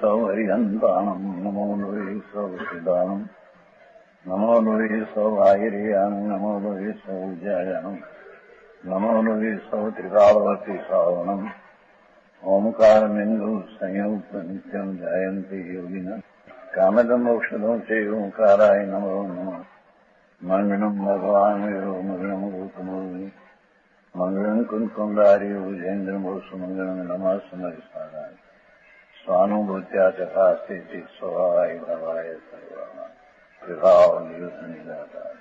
सौहरिहन्ताणम् नमो नुवे सौसिदानम् नमो नुवे सौभागिर्याम् नमो नुवे सौज्यायानम् नमो नुवे सौत्रिकालवती सावनम् ओंकारमिन्दु संयुक्त नित्यम् जायन्ति योगिनः कामदम् औषधम् च ओंकाराय नमो नमः मंगलम् भगवान् विरो मंगलम् गौतमोऽग्नि मंगलम् कुन्कुण्डार्यो विजेन्द्रमोसुमङ्गलम् नमः समरिसाराय स्वानुभूत्या चकास्ते स्वभावाय भवाय सर्वाः विभावनियुतनिदाताय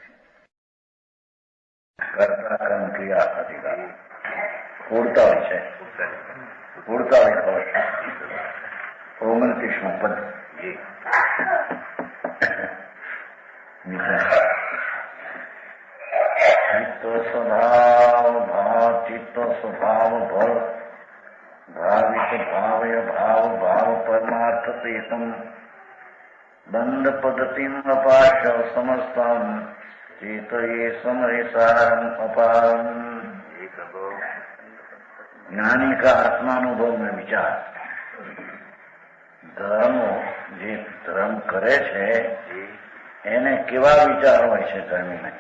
कर्ता कर्म क्रिया अधिकार पूर्ता विषय पूर्ता विषय 29 पद चित्त स्वभाव भाव चित्त स्वभाव भव भावित भावय भाव भाव परमार्थ प्रेतम बंध पद्धतिम अपाश समस्तम चेत ये समरेसारम अपारम। ज्ञानी का आत्मानुभव में विचार ધર્મો જે ધર્મ કરે છે એને કેવા વિચાર હોય છે ધર્મીને?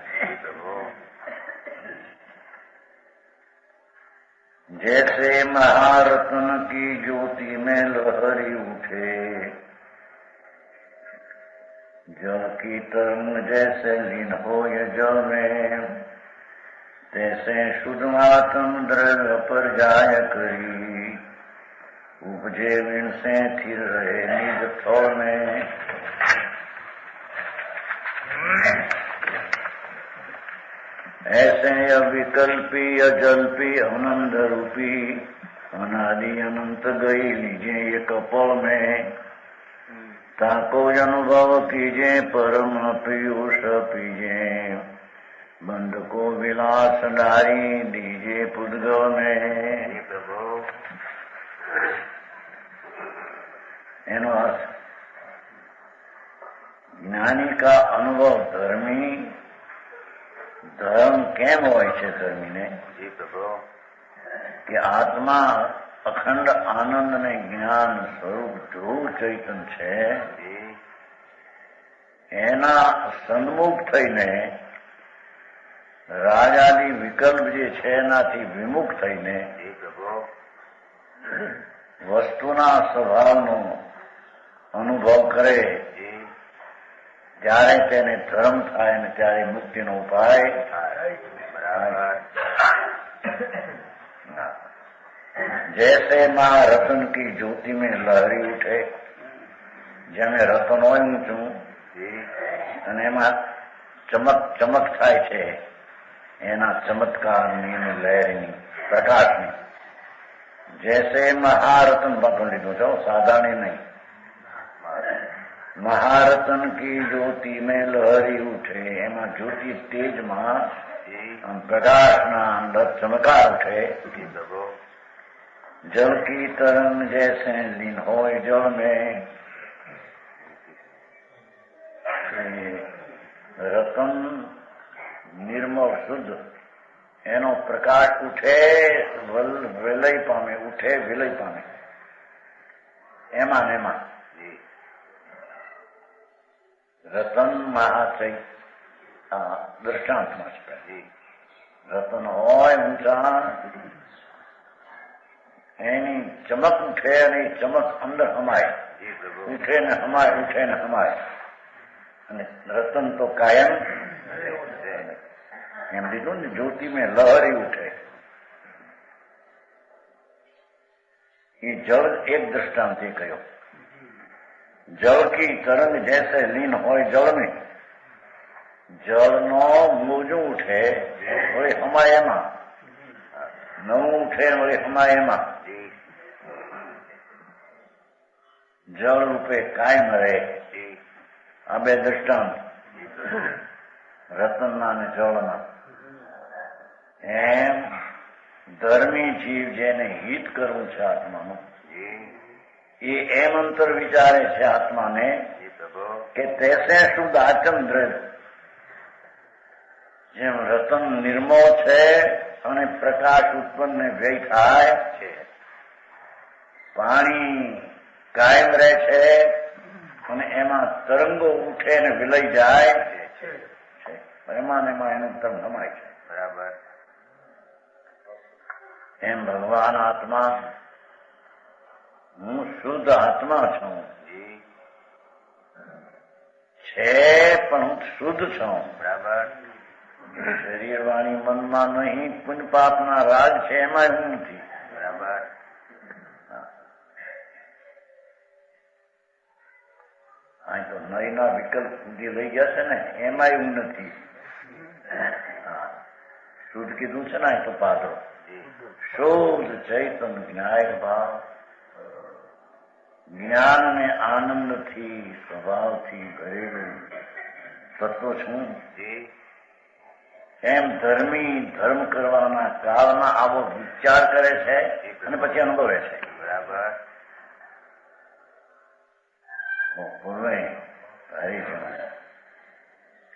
जैसे महारत्न की ज्योति में लहरी उठे जल की तरंग जैसे लीन हो ये जल में तैसे शुद्धात्म द्रव्य पर जाय करी उपजे विण से थिर रहे निज थोर में। ऐसे अविकल्पी अजल्पी अनंत रूपी अनादि अनंत गई लीजिए ये कपल में ताको अनुभव कीजिए परम पीयूष पीजिए बंध को विलास डारी दीजिए पुद्गल में। एनो अर्थ ज्ञानी का अनुभव धर्मी ધર્મ કેમ હોય છે ધર્મીને? કે આત્મા અખંડ આનંદ ને જ્ઞાન સ્વરૂપ ધ્રુવ ચૈતન છે એના સન્મુખ થઈને રાજાદી વિકલ્પ જે છે એનાથી વિમુખ થઈને વસ્તુના સ્વભાવનો અનુભવ કરે ત્યારે તેને ધર્મ થાય ને ત્યારે મુક્તિનો ઉપાય जैसे मां रतन की ज्योति में लहरी उठे જેમે રતન હોય ઊંચું અને એમાં ચમક ચમક થાય છે એના ચમત્કારની અને લહેરીની પ્રકાશની जैसे महारतन પકડી લીધું છો સાધારણ નહીં महारतन की ज्योति में लहरी उठे एमा ज्योति तेज में प्रकाश ना अंदर चमकार उठे जल की तरंग जैसे लीन हो जल में रतन निर्मल शुद्ध एनो प्रकाश उठे विलय पामे उठे विलय पामे एमा ने एमा રતન મહાચૈ દ્રષ્ટાંતમાં છે રતન હોય ઊંચા એની ચમક ઉઠે અને ચમક અંદર હમાય ઉઠે ને હમાય ઉઠે ને હમાય અને રતન તો કાયમ એમ લીધું ને જ્યોતિ મેં લહરી ઉઠે એ જળ એક દ્રષ્ટાંત એ કહ્યો जल की तरंग जैसे लीन हो जल में जल नो मोजू उठे वही हमारे में नव उठे वही हमारे में जल रूपे कायम रहे आ बे दृष्टांत रतन ने जल में एम धर्मी जीव जेने हित करवू छे आत्मा ये एम अंतर विचारे छे आत्मा ने के तैसे शुद्ध आचम द्रव्य जेम रतन निर्मल छे અને પ્રકાશ ઉત્પન્ન વ્યય થાય છે પાણી કાયમ રહે છે અને એમાં તરંગો ઉઠે ને વિલય જાય છે. એમાં ને એમાં એનું તરંગ હમાય છે. બરાબર. એમ ભગવાન આત્મા, હું શુદ્ધ આત્મા છું છે, પણ હું શુદ્ધ છું. બરાબર. શરીર વાણી મનમાં નહીં, પુણ્ય પાપના રાજ છે, એમાં હું નથી. બરાબર. અહીં તો નયના વિકલ્પ જે લઈ ગયા છે ને, એમાં હું નથી. શુદ્ધ કીધું છે ને અહીં તો પાત્રો. શુદ્ધ ચૈતન જ્ઞાયક ભાવ, જ્ઞાન ને આનંદથી સ્વભાવથી ભરેલું તત્વ છું. એમ ધર્મી ધર્મ કરવાના કાળમાં આવો વિચાર કરે છે અને પછી અનુભવે છે. બરાબર. પૂર્વે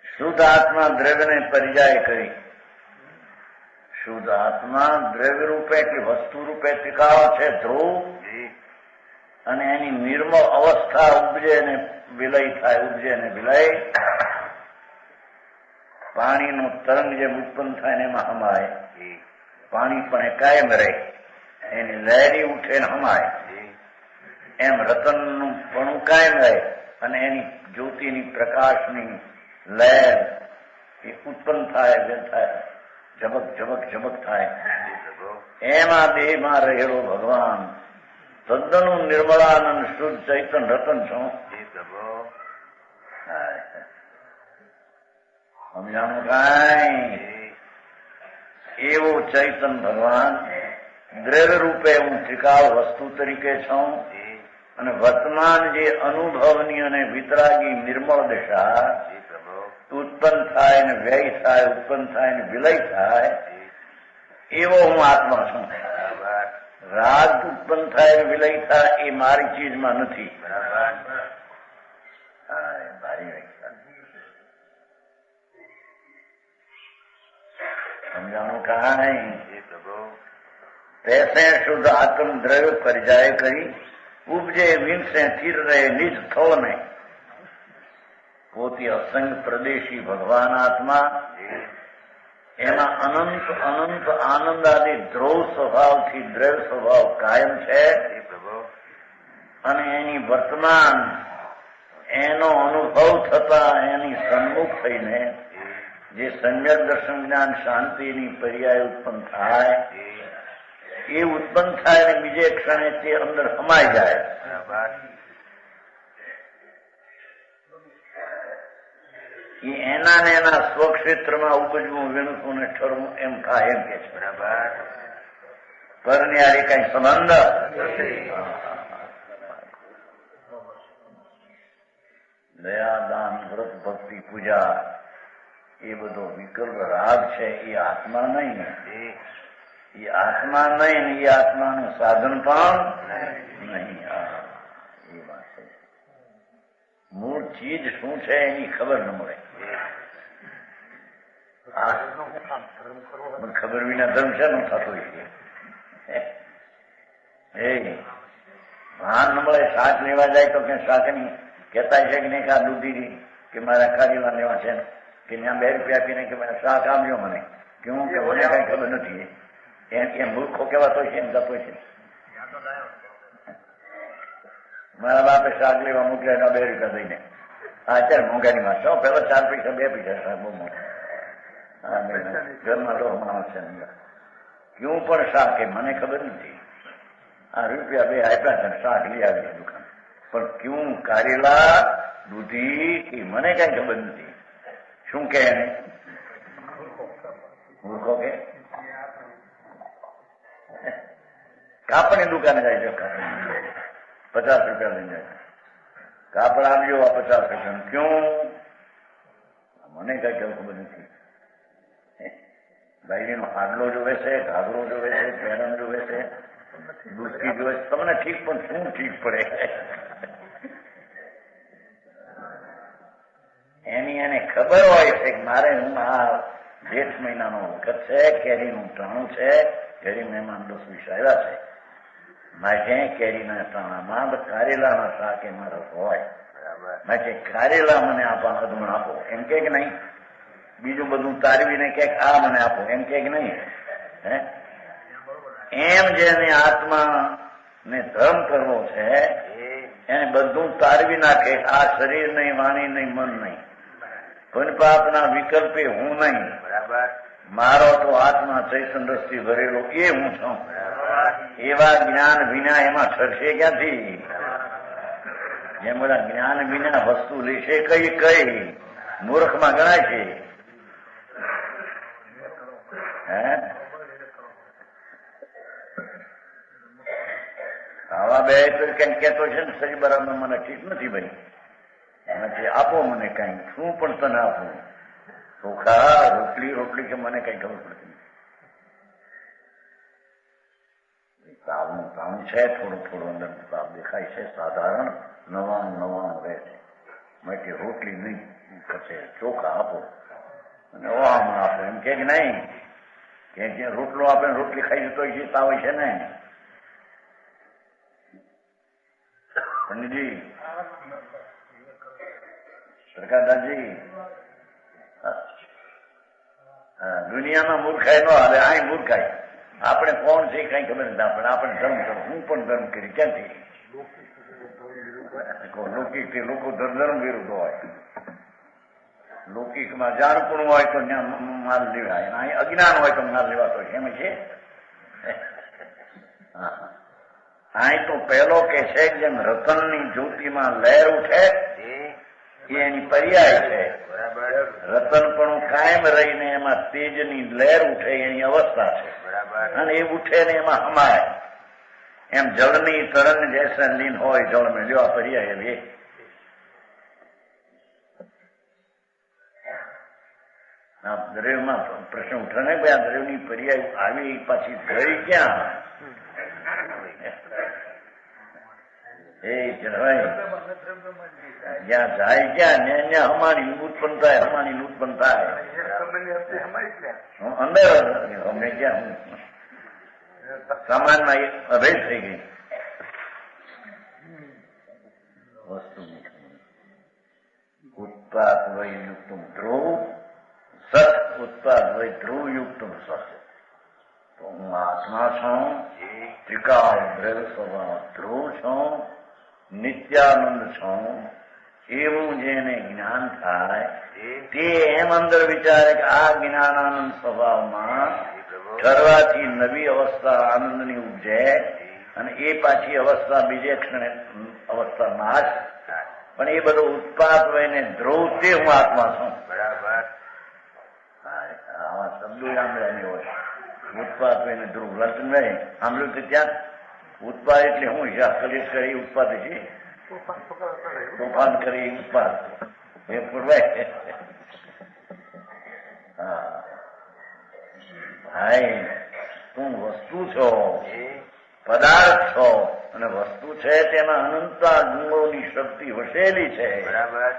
શુદ્ધ આત્મા દ્રવ્યને પરિજાય કરી. શુદ્ધ આત્મા દ્રવ્ય રૂપે કે વસ્તુ રૂપે ટીકાવ છે, ધ્રુવ, અને એની નિર્મળ અવસ્થા ઉપજે ને વિલય થાય, ઉપજે ને વિલય. પાણીનો તરંગ જે ઉત્પન્ન થાય ને એમાં હમાય. પાણી પણ એ કાયમ રહે, એની લહેરી ઉઠે ને હમાય. એમ રતનનું પણ કાયમ રહે અને એની જ્યોતિની પ્રકાશની લહેર એ ઉત્પન્ન થાય, જે થાય, ઝબક ઝબક ઝબક થાય. એમાં દેહમાં રહેલો ભગવાન તદ્દનું નિર્મળાનંદ શુદ્ધ ચૈતન રતન છું. સમજાણું કાંઈ? એવો ચૈતન ભગવાન દ્રવ્ય રૂપે હું ત્રિકાળ વસ્તુ તરીકે છું અને વર્તમાન જે અનુભવની અને વિતરાગી નિર્મળ દશા ઉત્પન્ન થાય ને વ્યય થાય, ઉત્પન્ન થાય ને વિલય થાય, એવો હું આત્મા છું. રાગ ઉત્પન્ન થાય ને વિલય થાય એ મારી ચીજમાં નથી. સમજાણું કાંઈ? તૈસે શુદ્ધ આત્મ દ્રવ્ય પરિજાય કરી, ઉપજે વિંશે સ્થિર રહે નિજ સ્થળ में. પોતે અસંગ પ્રદેશી ભગવાન આત્મા, એમાં અનંત અનંત આનંદ આદિ ધ્રુવ સ્વભાવથી દ્રવ્ય સ્વભાવ કાયમ છે અને એની વર્તમાન એનો અનુભવ થતા એની સન્મુખ થઈને જે સમ્યક દર્શન જ્ઞાન શાંતિની પર્યાય ઉત્પન્ન થાય, એ ઉત્પન્ન થાય અને બીજે ક્ષણે તે અંદર સમાઈ જાય. એ એના ને એના સ્વક્ષેત્રમાં ઉપજવું, વીણવું ને ઠરવું એમ થાય એમ કે છે. બરાબર. પરની આરે કઈ સંબંધ દયા, દાન, વ્રત, ભક્તિ, પૂજા એ બધો વિકલ્પ રાગ છે. એ આત્મા નહીં, એ આત્મા નહીં, એ આત્માનું સાધન પણ નહીં. એ વાત છે. મૂળ ચીજ શું છે એની ખબર ન મળે. ખબર વિના ધર્મ છે નું થતું એ ભાન ન મળે. શાક લેવા જાય તો કે શાક ની કહેતા છે કે નહીં, આ દૂધી કે મારા કારીવા લેવા છે કે ત્યાં 2 રૂપિયા આપીને કે શાક આપ્યો મને, કેવું કે મને કઈ ખબર નથી. એમ મૂર્ખો કેવાતો છે એમ જતો છે. મારા બાપે શાક લેવા મોકલ્યા 2 રૂપિયા દઈને. હા, અત્યારે મોંઘાની વાત છે. પેલા 4 પૈસા 2 પૈસા શાક બહુ મોટું. ઘરમાં તો માણસ છે. કેવું પણ શાક એ મને ખબર નથી. આ રૂપિયા 2 આપ્યા છે, શાક લઈ આવી દુકાન. પણ કેવું કારેલા, દૂધી એ મને કઈ ખબર નથી. શું કે એને મૂર્ખો કે કાપડની દુકાને જાય છે, 50 રૂપિયા લઈને જાય. કાપડ આવ્યો આ 50 રૂપિયા. ક્યું? મને કઈ ખબર નથી. બાઈડીનો હાડલો જોવે છે, ઘાઘરો જોવે છે, પેરણ જોવે છે, દૂધકી જોવે છે. તમને ઠીક, પણ શું ઠીક પડે? એની એને ખબર હોય છે કે મારે હું આ જેઠ મહિનાનો વખત છે, કેરીનું ટાણું છે, કેરી મહેમાન 10-20 આવ્યા છે, માટે કેરીના ટાણામાં કારેલાના શાક એમાં રસ હોય. માટે કારેલા મને આપો, અધમણ આપો એમ કે નહીં. બીજું બધું તારવીને કે આ મને આપો એમ કે નહીં. હે એમ જેને આત્મા ને ધર્મ કરવો છે એને બધું તારવી નાખે. આ શરીર નહીં, વાણી નહીં, મન નહીં, કોઈ પાપના વિકલ્પે હું નહીં. બરાબર. મારો તો આત્મા ચૈતન્ય રસથી ભરેલો એ હું છું. એવા જ્ઞાન વિના એમાં ઠરશે ક્યાંથી? જેમ બધા જ્ઞાન વિના વસ્તુ લેશે કઈ કઈ મૂર્ખમાં ગણાય છે. આવા બે તો કઈ કેતો છે ને શરીર બરાબર મને ઠીક નથી ભાઈ, એનાથી આપો મને કઈ, શું પણ તને આપું, ચોખા રોટલી કે મને કઈ ખબર પડતી નથી. તાવનું છે, થોડું અંદર તાપ દેખાય છે, સાધારણ 99 રહે છે. માટે રોટલી નહીં, પછી ચોખા આપો અને ઓહામણ આપો એમ કે નહીં. કે રોટલો આપે રોટલી ખાઈ જતો છે તાવ છે ને. પંડિતજી, સરકારદાસજી, દુનિયામાં મૂર્ખાઈ ન હાલે, આ મૂર્ખાઈ. આપણે કોણ છે કઈ ખબર નથી. આપણે ધર્મ કરો, હું પણ ધર્મ કરી ક્યાંથી? લૌકિક થી લોકો ધર્મ વિરુદ્ધ હોય. લૌકિકમાં જાણપણું હોય તો માલ લેવાય, અહીં અજ્ઞાન હોય તો માલ લેવાતો છે. એમ છે. અહીં તો પહેલો કે છે જેમ રતનની જ્યોતિમાં લહેર ઉઠે એ એની પર્યાય છે. રતનપણું કાયમ રહીને એમાં તેજની લહેર ઉઠે એની અવસ્થા છે. અને એ ઉઠે ને એમાં હમાય. એમ જળની તરંગ જૈસે લીન હોય જળ મેં લ્યો પર્યાય એવી. આ દ્રવ્યમાં પ્રશ્ન ઉઠે ને ભાઈ, આ દ્રવ્યની પર્યાય આવી પાછી ગઈ ક્યાં? એ જળવાય જ્યાં જાય ક્યાં ત્યાં હમાણી ઉત્પન્ન થાય, હમાણી ઉત્પન્ન થાય અંદર. અમને ક્યાં સામાનમાં અભેદ થઈ ગઈ વસ્તુ. ઉત્પાદ વય યુક્તમ ધ્રુવ સત, ઉત્પાદ વય ધ્રુવ યુક્તમ સત. તો હું આત્મા છું, ત્રિકાળ દ્રવ્ય સ્વભાવ ધ્રુવ છું, નિત્યાનંદ છું. એવું જેને જ્ઞાન થાય તે એમ અંદર વિચારે કે આ જ્ઞાનાનંદ સ્વભાવમાં ઠરવાથી નવી અવસ્થા આનંદની ઉપજે અને એ પાછી અવસ્થા બીજે ક્ષણે અવસ્થા નાશ. પણ એ બધો ઉત્પાદ વયને ધ્રુવ તે હું આત્મા છું. બરાબર. આવા શબ્દો સાંભળ્યા હોય. ઉત્પાદ વયને ધ્રુવ લટનભાઈ સાંભળ્યું કે ત્યાં ઉત્પાદ એટલે હું કલેશ કરી ઉત્પાદ છે, તોફાન કરી ઉત્પાદ એ પૂરવાય. હા ભાઈ, તું વસ્તુ છો, પદાર્થ છો, અને વસ્તુ છે તેમાં અનંતા ગુણોની શક્તિ વસેલી છે. બરાબર.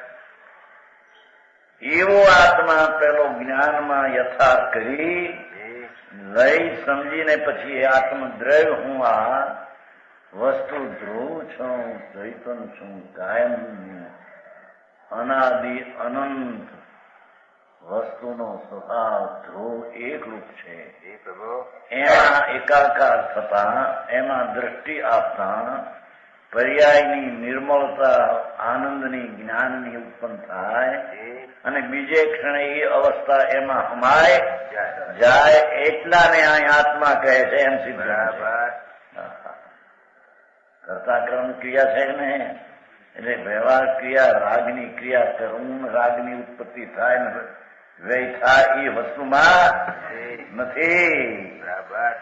એવો આત્મા પેલો જ્ઞાનમાં યથાર્થ કરી લઈ સમજીને પછી આત્મદ્રવ્ય હું આ વસ્તુ ધ્રુવ છું, ચૈતન છું, કાયમ અનાદિ અનંત વસ્તુનો સ્વભાવ ધ્રુવ એકરૂપ છે. એમાં એકાકાર થતા, એમાં દ્રષ્ટિ આપતા પર્યાયની નિર્મળતા આનંદની જ્ઞાનની ઉત્પન્ન થાય અને બીજે ક્ષણે એ અવસ્થા એમાં હમાય જાય. એટલાને અહીં આત્મા કહે છે. એમ સિદ્ધ કરતા ક્રમ ક્રિયા છે ને, એટલે વ્યવહાર ક્રિયા રાગની ક્રિયા કરું, રાગની ઉત્પત્તિ થાય ને વ્યય થાય એ વસ્તુમાં નથી. બરાબર.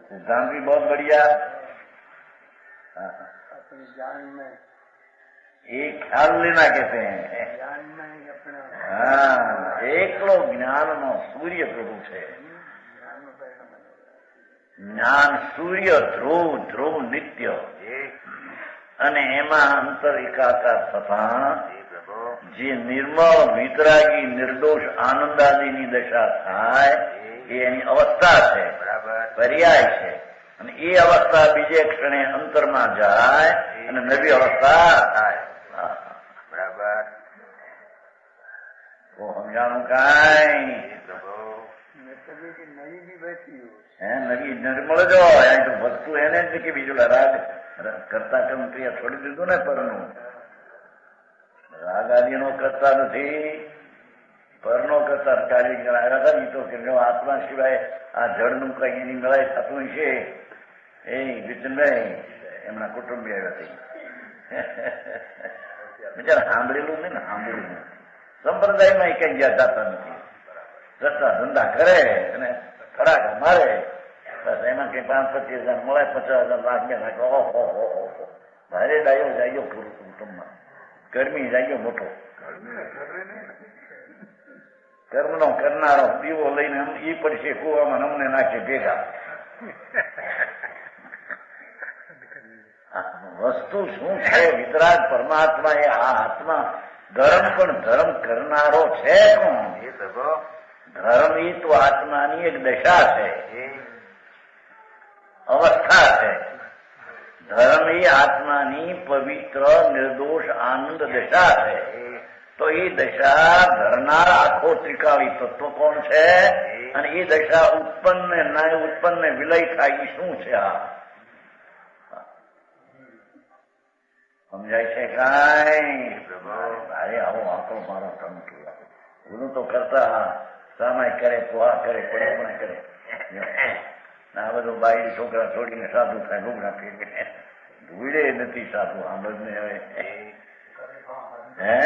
सिद्धांत भी बहुत बढ़िया. एक ख्याल लेना कहते हैं. हाँ, એકલો જ્ઞાનનો સૂર્ય પ્રભુ છે. જ્ઞાન સૂર્ય ધ્રુવ, ધ્રુવ નિત્ય, અને એમાં અંતર એકાકાર થતા જે નિર્મળ વિતરાગી નિર્દોષ આનંદાદીની દશા થાય એ એની અવસ્થા છે, બરાબર, પર્યાય છે. અને એ અવસ્થા બીજે ક્ષણે અંતરમાં જાય અને નવી અવસ્થા થાય. બરાબર. તો સમજાણું કાંઈ નવી નિર્મળ જો અહીં તો વસ્તુ એને જ કે બીજું રાગ કરતા કર્મ ક્રિયા છોડી દીધું ને પરનું રાગ આદિનો કરતા નથી, પરનો કરતા ચાલી આવ્યા હતા ને તો કે આત્મા સિવાય આ જળનું કઈ એની લડાઈ થતું છે એ વિચનભાઈ એમના કુટુંબી આવ્યા હતા બિચારા સાંભળેલું નહીં ને સાંભળેલું સંપ્રદાયમાં કઈ ગયા જતા નથી, જતા ધંધા કરે અને કડાકા મારે બસ એમાં કઈ 5-25,000 મળે, 50,000 લાખ 2 લાખ. ઓહો ભારે ડાયો જાયો પૂરું કુટુંબમાં, ગરમી જાયો મોટો, કર્મનો કરનારો દીવો લઈને ઈ પડશે કુવામાં અમને નાખે ભેગા. વસ્તુ શું છે? વિતરાગ પરમાત્મા એ આ આત્મા ધર્મ પણ ધર્મ કરનારો છે કોણ? ધર્મ એ તો આત્માની એક દશા છે, અવસ્થા છે. ધર્મ એ આત્માની પવિત્ર નિર્દોષ આનંદ દશા છે. તો એ દશા ધરનાર આખો ત્રિકાળી તત્વ કોણ છે? અને એ દશા ઉત્પન્ન ના ઉત્પન્ન વિલય થાય એ શું છે? આ સમજાય છે કાંઈ? અરે આવો આંકડો મારો તંતુ ગુરુ તો કરતા સામાય કરે, પોહા કરે, પડે કરે. આ બધું બાઈ છોકરા છોડીને સાધુ થાય, લુગડા ફેરવીને ધૂળે નથી સાધુ. આ બધું હવે હે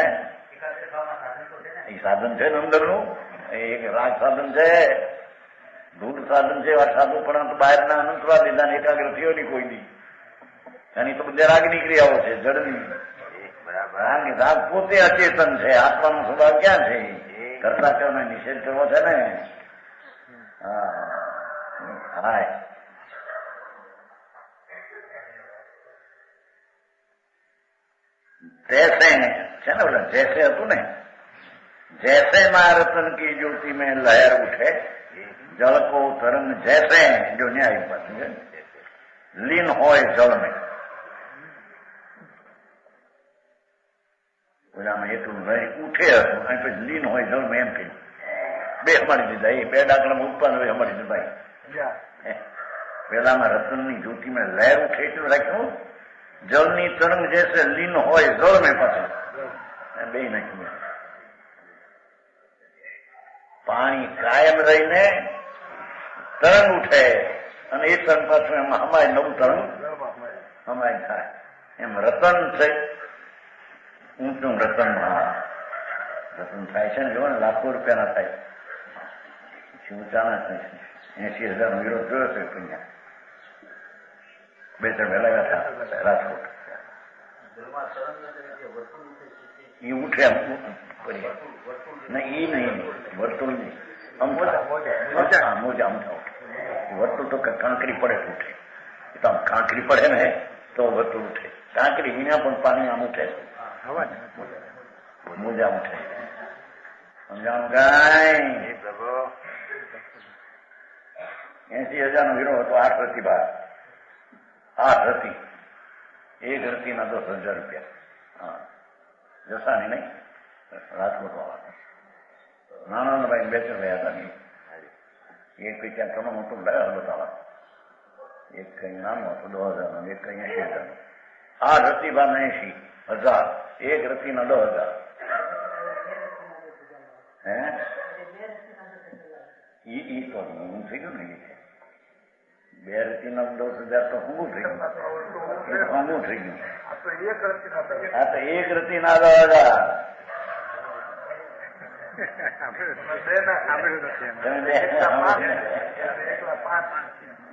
એ સાધન છે ને અંદરનું, એક રાગ સાધન છે, દૂર સાધન છે. સાધુ પણ તો બહારના અનંતવા દીધા ને એકાગ્ર થયો નહીં કોઈ દી. એની તો બધી રાગની ક્રિયાઓ છે, જડની. રાગ પોતે અચેતન છે, આત્માનો સ્વભાવ ક્યાં છે? કરતા કર્મ નિષેધ કરવો છે ને. હા जैसे છે ને બોલા जैसे હતું ને, जैसे मां रतन की ज्योति में लहर उठे जल को तरंग जैसे जो न्याय पर लीन હોય જળ में ઓલામાં એટલું ઉઠે હતું અને પછી લીન હોય જળ में એમ કહી બે હમાડી દીધા. એ 2 ડાકડામાં ઉત્પન્ન હોય હમાડી દીધા. પેલામાં રતનની જ્યોતિમાં લહેર ઉઠે એટલું રાખ્યું. જળની તરંગ જૈસે લીન હોય જળ में પાછું બે નાખ્યું. પાણી કાયમ રહીને તરંગ ઉઠે અને એ તરંગ પાછું એમાં હમાય, નવું તરંગ હમાય થાય. એમ રતન છે ઊંચું રતનમાં રતન થાય છે ને. જો ને લાખો રૂપિયાના થાય, ઊંચાના 80,000 વિરોધ જોયો છે અહીંયા 2-3 વેલા હતા રાજકોટ. એ ઉઠે ને એ નહીં વર્તુળ નહીં, મોજા અમથા ઉઠે. વર્તુળ તો કાંકરી પડે ઉઠે. તો આમ કાંકરી પડે ને તો વર્તુળ ઉઠે. કાંકરી વિના પણ પાણી આમ ઉઠે, મોજા ઉઠે. સમજાણું કાંઈ? 80,000 નો હીરો હતો. 8 રતી બહાર, 8 રતી, 1 રતીના 10,000 રૂપિયા. હા, જસાની નહીં, રાજકોટ વાળા નાના ભાઈ બેચર રહ્યા હતા નહીં. એક કઈ ક્યાં તમે મોટું લાયા બતાવા, એક કઈ નાનું હતું 10,000, એક કઈ 80,000. 8 રતી બાર 80,000, 1 રતીના 10,000. હે ઈ તો હું થઈ ગયું ને. 2 રતીના 10,000 તો હું થઈ ગયું, હું થઈ ગયું. હા તો 1 રતીના 10,000.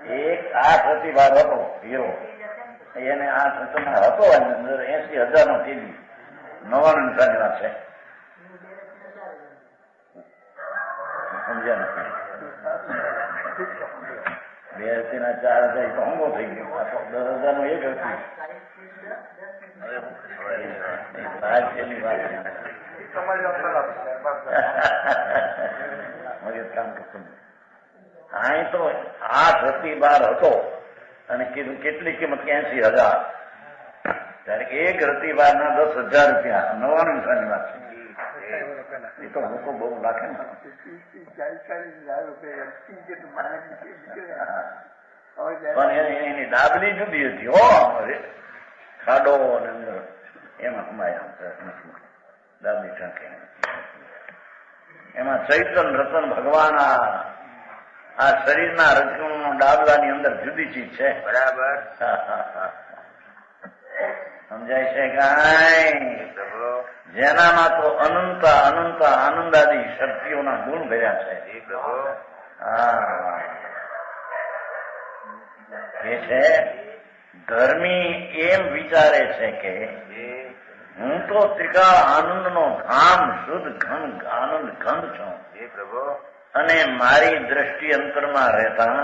એક 8 રતી બાર હતો હીરો, એને 8 રતીના હતો 80,000 નો કેજી. 99 સાની વાત છે. સમજ્યા નથી? 2 2 ના 4,000 તો હોંગો થઈ ગયો. 10,000 નો એક હતી. રાજ્યની વાત કામ કરતું. અહીં તો 8 રતિબાર હતો અને કીધું કેટલી કિંમત? 80,000. ત્યારે એક રતિબાર ના 10,000 રૂપિયા. 99 વાત છે. એ તો લોકો બહુ લાગે ને. પણ એની ડાબલી જુદી હતી હો. ખાડો અને અંદર એમાં કમાયા ડાબલી ટાંકે. એમાં ચૈતન રતન ભગવાન આ શરીરના રચનો ડાબલાની અંદર જુદી ચીજ છે. બરાબર સમજાય છે કાંઈ? જેનામાં તો અનંત અનંત આનંદાદી શક્તિઓના ગુણ ભર્યા છે. એ છે ધર્મી એમ વિચારે છે કે હું તો ત્રિકાળ આનંદનો ધામ શુદ્ધ ઘન આનંદ ઘન છું અને મારી દ્રષ્ટિ અંતરમાં રહેતા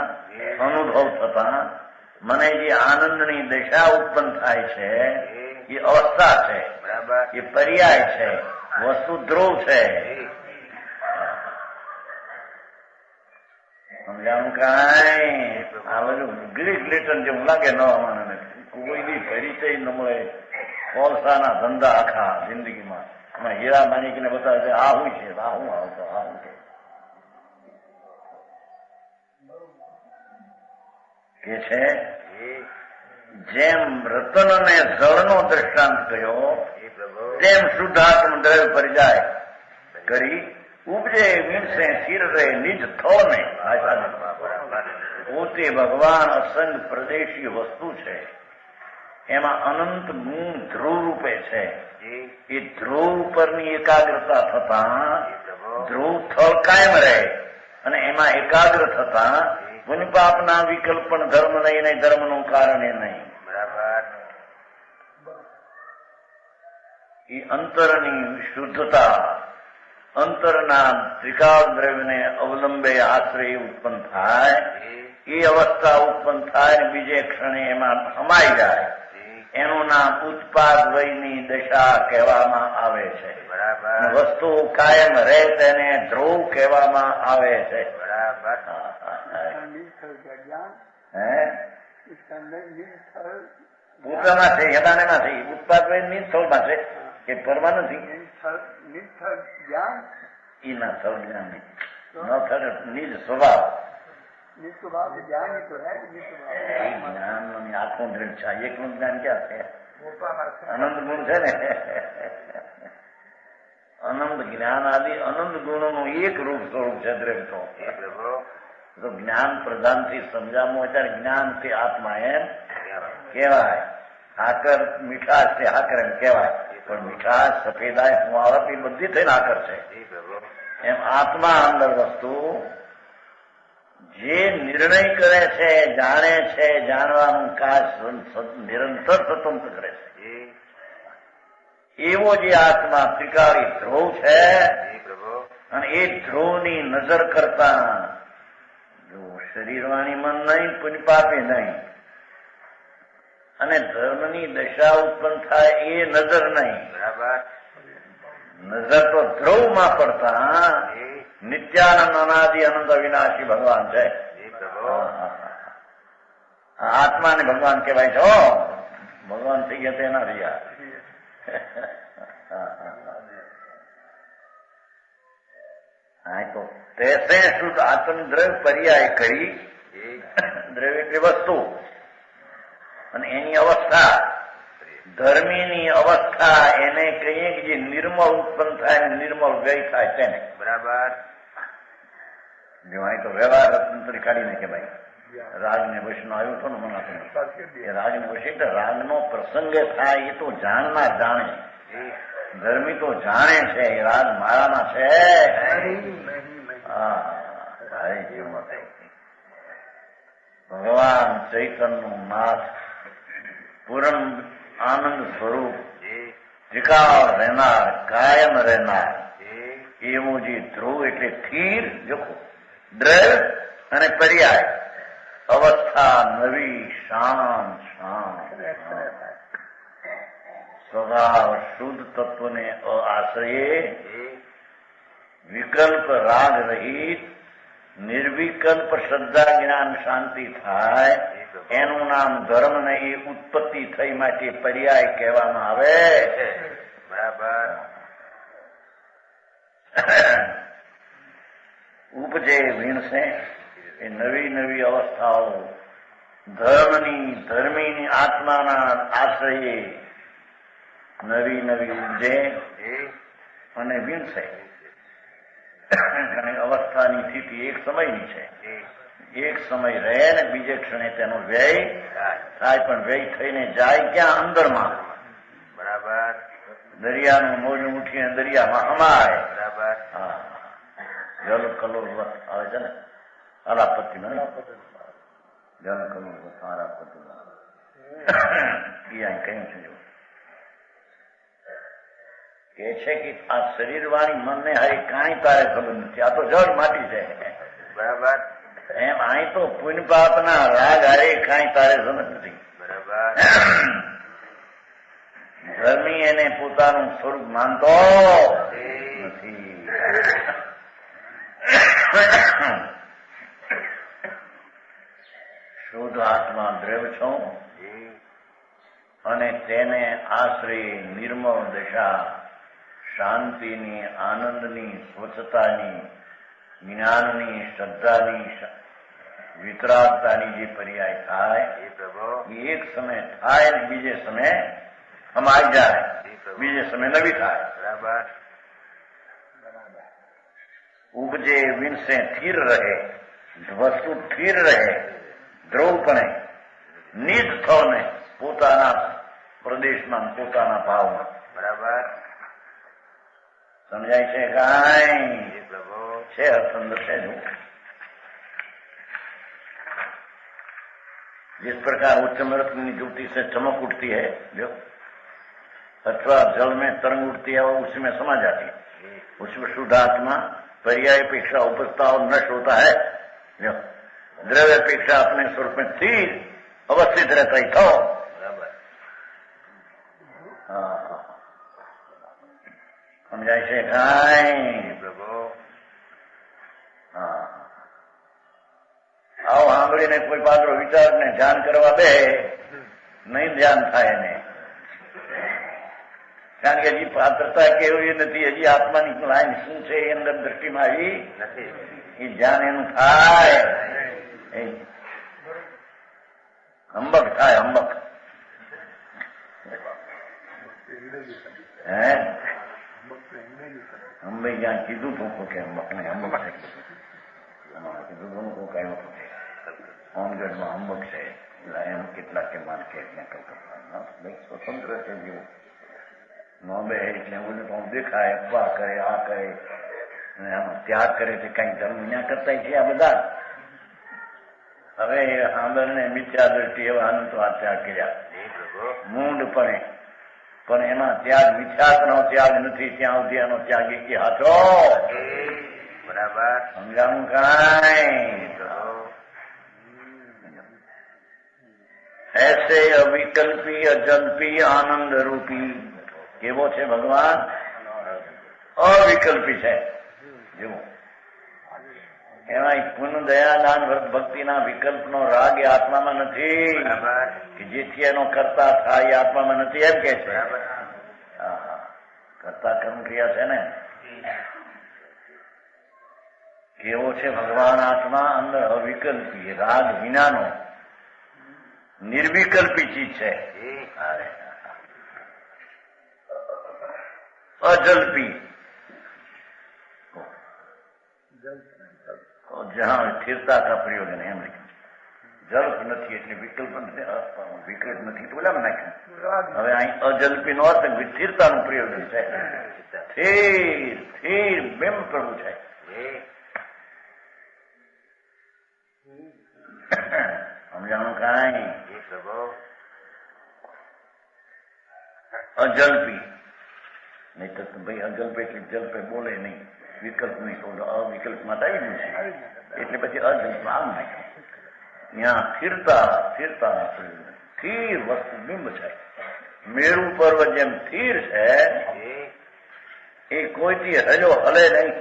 અનુભવ થતા મને જે આનંદની દશા ઉત્પન્ન થાય છે એ અવસ્થા છે, એ પર્યાય છે, વસ્તુ ધ્રુવ છે. સમજાવું કાંઈ? આ બધું ગ્રીક લેટર જેવું લાગે નવા માણસને. કોઈ બી પરિચય ન મળે. કોલસાના ધંધા આખા જિંદગીમાં એમાં હીરા માણિકને બતાવે છે આ શું છે, આ શું આવતો, આ શું છે. કે છે જેમ રતન અને જળનો દ્રષ્ટાંત કર્યો તેમ શુદ્ધાત્મ દ્રવ્ય પરિજાય કરી ઉપજે મીણસે સ્થિર રહે નિજ થો ને. પોતે ભગવાન અસંગ પ્રદેશી વસ્તુ છે. એમાં અનંત ગુણ ધ્રુવ રૂપે છે. એ ધ્રુવ ઉપરની એકાગ્રતા થતા ધ્રુવ થળ કાયમ રહે અને એમાં એકાગ્ર થતા પુનિપાપના વિકલ્પ પણ ધર્મ નહીં, ધર્મનું કારણ એ નહીં. એ અંતરની શુદ્ધતા, અંતરના ત્રિકાળ દ્રવ્યને અવલંબે આશ્રય ઉત્પન્ન થાય. એ અવસ્થા ઉત્પન્ન થાય ને બીજે ક્ષણે એમાં સમાઈ જાય. એનું નામ ઉત્પાદ વયની દશા કહેવામાં આવે છે. વસ્તુ કાયમ રહે તેને ધ્રુવ કહેવામાં આવે છે. પોતામાં છે, યદાને નથી. ઉત્પાદ વય ની સ્થળમાં છે કે પરમાં નથી. ઈ ના સ્થળ જ્ઞાન નહીં, ન થશે નિજ સ્વભાવ. જ્ઞાન આખું દ્રઢ છે. એકનું જ્ઞાન ક્યાં છે? અનંત ગુણ છે ને. અનંત જ્ઞાન આદિ અનંત ગુણોનું એક રૂપ સ્વરૂપ છે દ્રવ્ય. તો જ્ઞાન પ્રધાનથી સમજાવવું હોય ત્યારે જ્ઞાનથી આત્મા એમ કહેવાય. આકર મીઠાશ થી આકર એમ કહેવાય. પણ મીઠાશ સફેદાય કુંવારત એ બધી થઈને આકર છે. એમ આત્મા અંદર વસ્તુ જે નિર્ણય કરે છે, જાણે છે, જાણવાનું કાજ નિરંતર સ્વતંત્ર કરે છે. એવો જે આત્મા ત્રિકાળી ધ્રુવ છે અને એ ધ્રુવની નજર કરતા જો શરીરવાણી મન નહીં, પુનિપાપે નહીં અને ધર્મની દશા ઉત્પન્ન થાય એ નજર નહીં. નજર તો ધ્રુવમાં પડતા નિત્યાનંદ અનાદિ અનંત અવિનાશી ભગવાન છે. આત્માને ભગવાન કહેવાય છે. ભગવાન થઈ ગયા તેના રહ્યા. હા તો તે શુદ્ધ આત્મ દ્રવ્ય પર્યાય કરી. દ્રવ્ય એટલે વસ્તુ અને એની અવસ્થા, ધર્મીની અવસ્થા એને કહીએ કે જે નિર્મળ ઉત્પન્ન થાય ને નિર્મળ વ્યય થાય તેને. બરાબર. જો અહીં તો વ્યવહાર રત્ન કાઢીને કે ભાઈ રાગને વશનો આવ્યો હતો ને મનાતો એ રાગને વશ એટલે રાગનો પ્રસંગ થાય એ તો જાણનાર જાણે. ધર્મી તો જાણે છે એ રાગ મારામાં છે. ભગવાન ચૈતનનું નાથ, પૂર્ણ આનંદ સ્વરૂપ, ત્રિકાળ રહેનાર, કાયમ રહેનાર એવું જે ધ્રુવ એટલે સ્થિર જોખો દ્રવ્ય અને પર્યાય અવસ્થા નવી, શાંત શાંત, સ્વભાવ શુદ્ધ તત્વને આશ્રયે વિકલ્પ રાગ રહિત નિર્વિકલ્પ શ્રદ્ધા જ્ઞાન શાંતિ થાય એનું નામ ધર્મ નહીં, ઉત્પત્તિ થઈ માટે પર્યાય કહેવામાં આવે. બરાબર. ઉપજે વીણસે એ નવી નવી અવસ્થાઓ ધર્મની, ધર્મીની આત્માના આશ્રયે નવી નવી ઉપજે અને વીણસે. અને અવસ્થાની સ્થિતિ એક સમયની છે, એક સમય રહે ને બીજે ક્ષણે તેનો વ્યય થાય, પણ વ્યય થઈને જાય ક્યાં? અંદરમાં. બરાબર. દરિયાનું મોજું ઉઠીને દરિયામાં અમાય. બરાબર. હા, જલ કલોલ આવે છે ને આલાપતિમાં, જલ કલોલ આલાપતિમાં કહ્યું છે. કે છે કે આ શરીર વાળી મનને હવે કાંઈ તારે ખબર નથી, આ તો જળ માટી છે. બરાબર. એમ અહીં તો પુણ્ય પાપના રાગ હારે કાંઈ તારે સમજ નથી. બરાબર. ધર્મી એને પોતાનું સ્વરૂપ માનતો નથી. શુદ્ધ આત્મા દ્રવ છું અને તેને આશ્રય નિર્મળ દશા, શાંતિની, આનંદની, સ્વચ્છતાની, જ્ઞાનની, શ્રદ્ધાની, વિતરાગતાની જે પર્યાય થાય એ એક સમય થાય ને બીજે સમય સમાઈ જાય, બીજે સમય નવી થાય. બરાબર. ઉપજે વિનસે સ્થિર રહે, વસ્તુ સ્થિર રહે, દ્રવપણે નિજ થઈને પોતાના પ્રદેશમાં, પોતાના ભાવમાં. બરાબર. સમજાય છે? કાંઈ છે અર્થંદર છે. जिस प्रकार उच्च मृत की ज्योति से चमक उठती है जो, अथवा जल में तरंग उठती है वो उसी में समा जाती है. उसमें शुद्ध आत्मा पर्याय अपेक्षा उपजता और नष्ट होता है जो, द्रव्य अपेक्षा अपने स्वरूप में स्थिर अवस्थित रहता ही था. समझाय છે? કાંઈ આવો સાંભળીને કોઈ પાત્રો વિચારને ધ્યાન કરવા બે નહીં ધ્યાન થાય એને, કારણ કે હજી પાત્રતા કેવી નથી, હજી આત્માની લાઈન શું છે એ અંદર દ્રષ્ટિમાં આવી નથી. એ ધ્યાન એનું થાય, હંબક થાય, હંબક. હે અંબે જ્યાં કીધું તું કે હંબક ને હંબક છે, કીધું તું કોઈ કયું હતું હોમગઢમાં હંબક છે, એમ કેટલાક કે માન કે સ્વતંત્ર છે જેવું ન બે એટલે બધું દેખાય, અફવા કરે, આ કરે, ત્યાગ કરે છે, કઈ ધર્મ વિના કરતા છે આ બધા. હવે સાંભળને મિથ્યા દ્રષ્ટિ એવા અનંતો આ ત્યાગ કર્યા મૂંડપણે, પણ એમાં ત્યાગ મિથ્યાત્વનો ત્યાગ નથી, ત્યાં સુધી એનો ત્યાગ એક હાથો. બરાબર. સમજાવું? કાંઈ ऐसे अविकल्पी अजल्पी आनंद रूपी કેવો છે ભગવાન? અવિકલ્પી છે જેવો. એમાં પુણ્ય, દયા, દાન, વ્રત, ભક્તિના વિકલ્પનો રાગ એ આત્મામાં નથી, કે જેથી એનો કરતા થાય એ આત્મામાં નથી, એમ કે છે. કરતા કર્મ ક્રિયા છે ને. કેવો છે ભગવાન આત્મા? અંદર અવિકલ્પી, રાગ વિનાનો, નિર્વિકલ્પી ચીજ છે. अजल्पी जहां स्थिरता का प्रयोग है एम लिखा. જલ્પ નથી એટલે વિકલ્પ નથી, વિકલ્પ નથી તો બોલામાં નાખ્યું. હવે અહીં અજલ્પી નો અર્થ સ્થિરતાનું પ્રયોજન છે. સ્થિર સ્થિર બેમ પ્રભુ છે. સમજાણું? કાંઈ અજલ્પી નહીં તો ભાઈ અજલ્પ એટલે જલ્પે બોલે નહીં, વિકલ્પ નહીં તો અવિકલ્પ માં આવી ગયું છે એટલે પછી અજલ્પ આમ નાખ્યું. ત્યાં સ્થિરતા સ્થિર વસ્તુ બિંબ છે. મેરુ પર્વત જેમ સ્થિર છે એ કોઈથી હલે નહીં.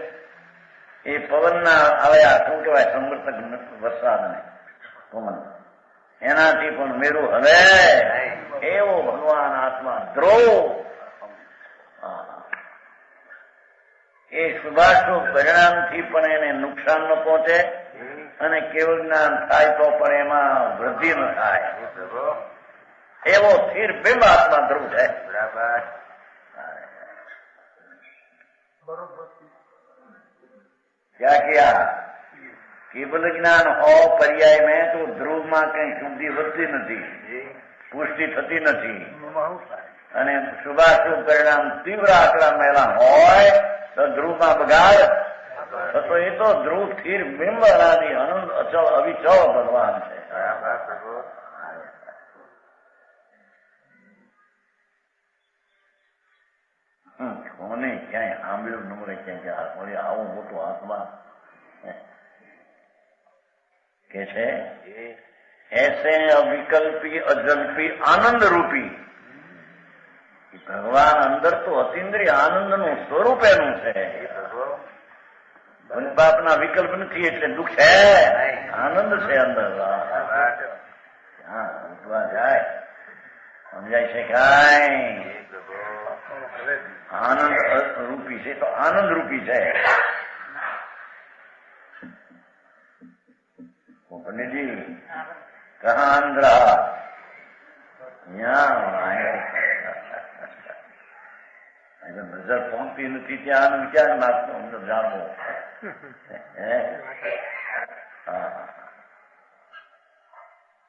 એ પવનના આવ્યા શું કહેવાય સંવર્તક વરસાદને પવન એનાથી પણ મેરુ હલે એવો ભગવાન આત્મા ધ્રુવ. એ શુભાશુભ પરિણામથી પણ એને નુકસાન ન પહોંચે અને કેવળ જ્ઞાન થાય તો પણ એમાં વૃદ્ધિ ન થાય એવો સ્થિર બિંબ આત્મા ધ્રુવ છે. બરાબર. क्या किया? केवल ज्ञान हो पर्याय में तो ध्रुव માં કઈ શુદ્ધિ વધતી નથી, પુષ્ટિ થતી નથી. અને શુભાશુભ પરિણામ તીવ્ર આકડા મેળા હોય તો ધ્રુવમાં બગાડ થતો. એ તો ધ્રુવ સ્થિર બિંબ અનાદિ અનંત અચળ અવિચળ ભગવાન છે. કોને ક્યાંય સાંભળ્યું ન મળે ક્યાંય આવો મોટો આત્મા કે છે એસે અવિકલ્પી અજલ્પી આનંદ રૂપી ભગવાન અંદર તો અતિન્દ્રિય આનંદનું સ્વરૂપ એનું છે. બાપના વિકલ્પ નથી એટલે દુઃખ છે, આનંદ છે અંદર. જાય સમજાય છે કાંઈ? આનંદ રૂપી છે તો આનંદ રૂપી છે. પંડિતજી કહા આંધ્ર નજર પહોંચતી નથી ત્યાં વિચાર નાખતો અંદર જાણવો.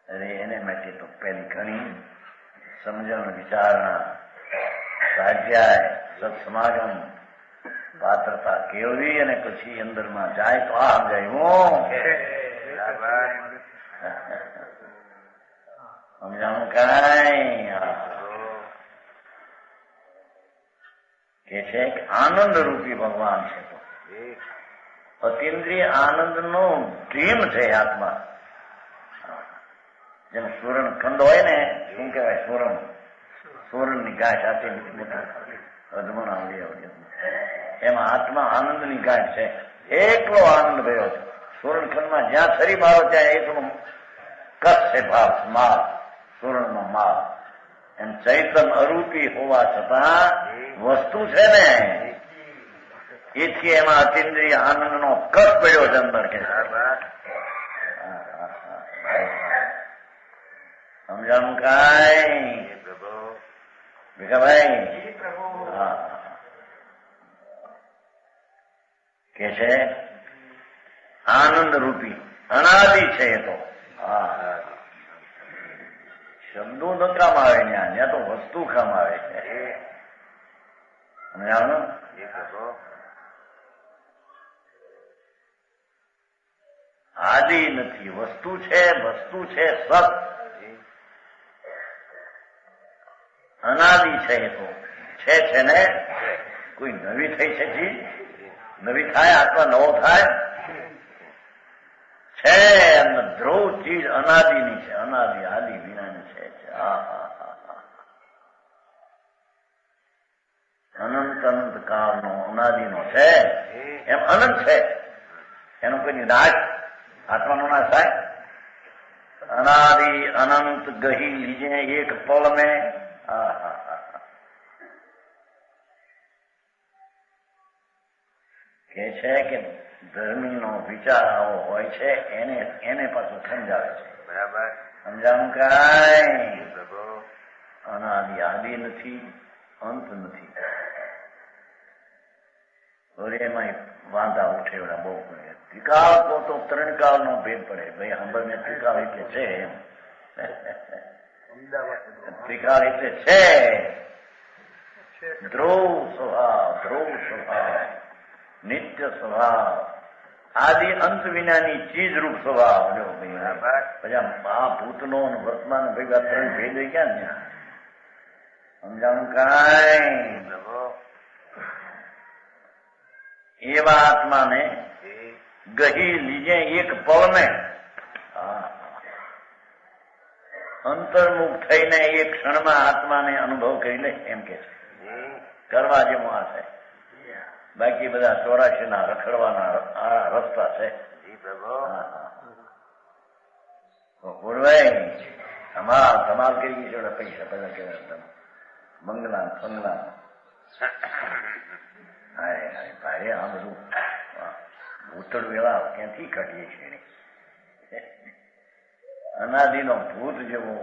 અરે એને માટે તો પેલી ઘણી સમજણ વિચારણા સ્વાધ્યાય સત્સમાગમ પાત્રતા કેળવી અને પછી અંદરમાં જાય તો આ સમજાવું કાંઈ કે છે કે આનંદ રૂપી ભગવાન છે. તો અતિન્દ્રિય આનંદ નો ડ્રીમ છે આત્મા. જેમ સુવર્ણ ખંડ હોય ને, શું કહેવાય સુવર્ણ ની ગાંઠ આપી અધમણ આવડી એમાં આત્મા આનંદ ની ગાંઠ છે. એકલો આનંદ ભયો છે સુવર્ણખંડમાં. જ્યાં છરી મારો ત્યાં એકલો કચ્છ છે ભાવ માલ, સુવર્ણ નો માલ. એમ ચૈતન અરૂપી હોવા છતાં વસ્તુ છે ને એથી એમાં અતિન્દ્રિય આનંદ નો કચ્છ પડ્યો છે અંદર. કે સમજાણું કાંઈ ભીખાભાઈ? કે છે આનંદ રૂપી અનાદિ છે. એ તો શબ્દો ન કામ આવે ત્યાં તો વસ્તુ કામ આવે છે. સમજાણું? આદિ નથી, વસ્તુ છે સત અનાદિ છે. એ તો છે ને કોઈ નવી થઈ છે જી? નવી થાય આત્મા નવો થાય છે. ધ્રુવ ચીજ અનાદિની છે, અનાદિ આદિ વિનાની છે. અનંત કાળનો અનાદિનો છે. એમ અનંત છે. એનો કોઈ નાશ આત્માનો નાશ થાય? અનાદિ અનંત ગહી લીજે એક પળ મેં. કે છે કે ધર્મીનો વિચાર આવો હોય છે એને પાછું સમજાવે છે. બરાબર. સમજાવું કાંઈ? અનાદિ આદિ નથી, અંત નથી. એમાં વાંધા ઉઠે એવડા બહુ પડે. ત્રિકાળ તો ત્રણ કાળ નો ભેદ પડે. ભાઈ સાંભળને ત્રિકાળ એટલે છે એમ. ત્રિકાળ એટલે છે ધ્રુવ સ્વભાવ, નિત્ય સ્વભાવ, આદિ અંત વિનાની ચીજ રૂપ સ્વભાવ. પછી આ ભૂતનો વર્તમાન ભેગા ત્રણ ભેદ ક્યાં ને? સમજાણું કાંઈ? એવા આત્માને ગહી લીજે એક પળ ને અંતર્મુખ થઈને એક ક્ષણમાં આત્માને અનુભવ કરી લે એમ કે છે. કરવા જેવું આ છે. બાકી બધા 84 રખડવાના આ રસ્તા છે. પૂર્વાઈ ધમાલ કરી છે. પૈસા બધા કેવા બંગલા ફંગલા ભારે આ બધું ભૂતળ વેળા ક્યાંથી કાઢીએ છીએ. અનાદિનો ભૂત જેવો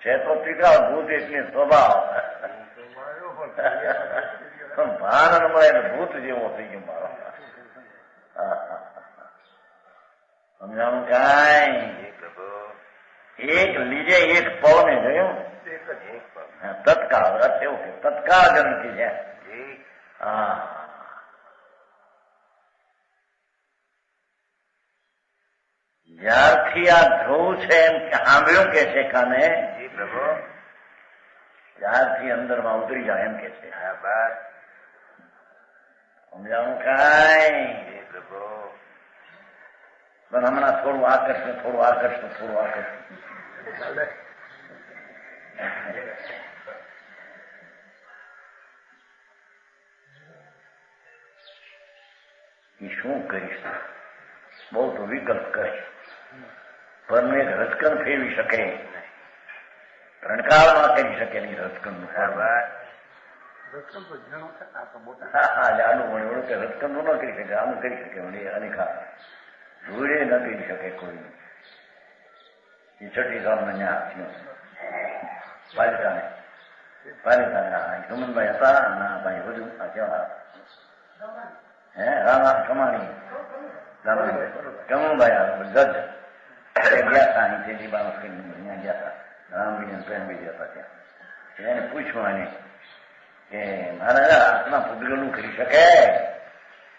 છે તો ત્રિકાળ ભૂત એટલે સ્વભાવ પણ ભાન મળે ભૂત જેવો થઈ ગયો મારો. સમજાણું કાંઈ એક લીજે એક પવ ને જોયું તત્કાળ અર્થ એવું કે તત્કાળ ગણતી છે. હા જ્યારથી આ ધ્રુવ છે એમ સાંભળ્યું કે છે કાને ત્યારથી અંદરમાં ઉતરી જાય એમ કે છે. સમજાણું કાંઈ પણ હમણાં થોડું આકર્ષણ એ શું કરીશ? બહુ તો વિકલ્પ કરે પણ એક રસકણ ફેરવી શકે, ત્રણકાળમાં કરી શકે નહીં. રસકણ આનું મળ્યું કે રસકણ નું ન કરી શકે, આનું કરી શકે અનેકા ધૂળે ન કરી શકે કોઈ. એ છઠ્ઠી સાલમાં ત્યાં પાલિતાને સુમનભાઈ હતા ના ભાઈ બધું કેવા રામા કમાણી કમુભાઈ ગજ ગયા હતા અહીંથી ત્યાં ગયા હતા. રામભાઈ પ્રેમભાઈ ગયા હતા ત્યાં. એને પૂછવાનું કે મહારાજા આત્મા પૂગલનું કરી શકે?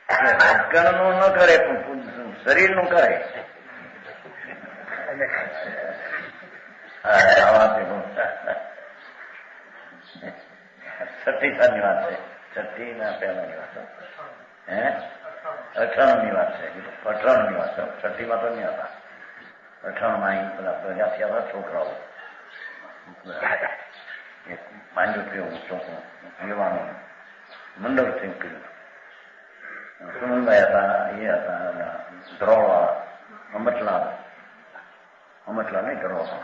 રસકણનું ન કરે પણ શરીરનું કરે. છઠ્ઠી સાલની વાત છે. છઠ્ઠી ના પહેલાની વાત 98ની વાત છે. 98ની વાત છે. છઠ્ઠીમાં તો નહીં હતા. 98માં અહીં બધા પ્રજા થયા હતા છોકરાઓ. માંડ્યું થયું ચોખ્ખું પીવાનું મંડળ થયું કર્યું. સુમનભાઈ હતા, એ હતા ધ્રોળવાળા, અમટલા નહીં ધ્રોળવાળા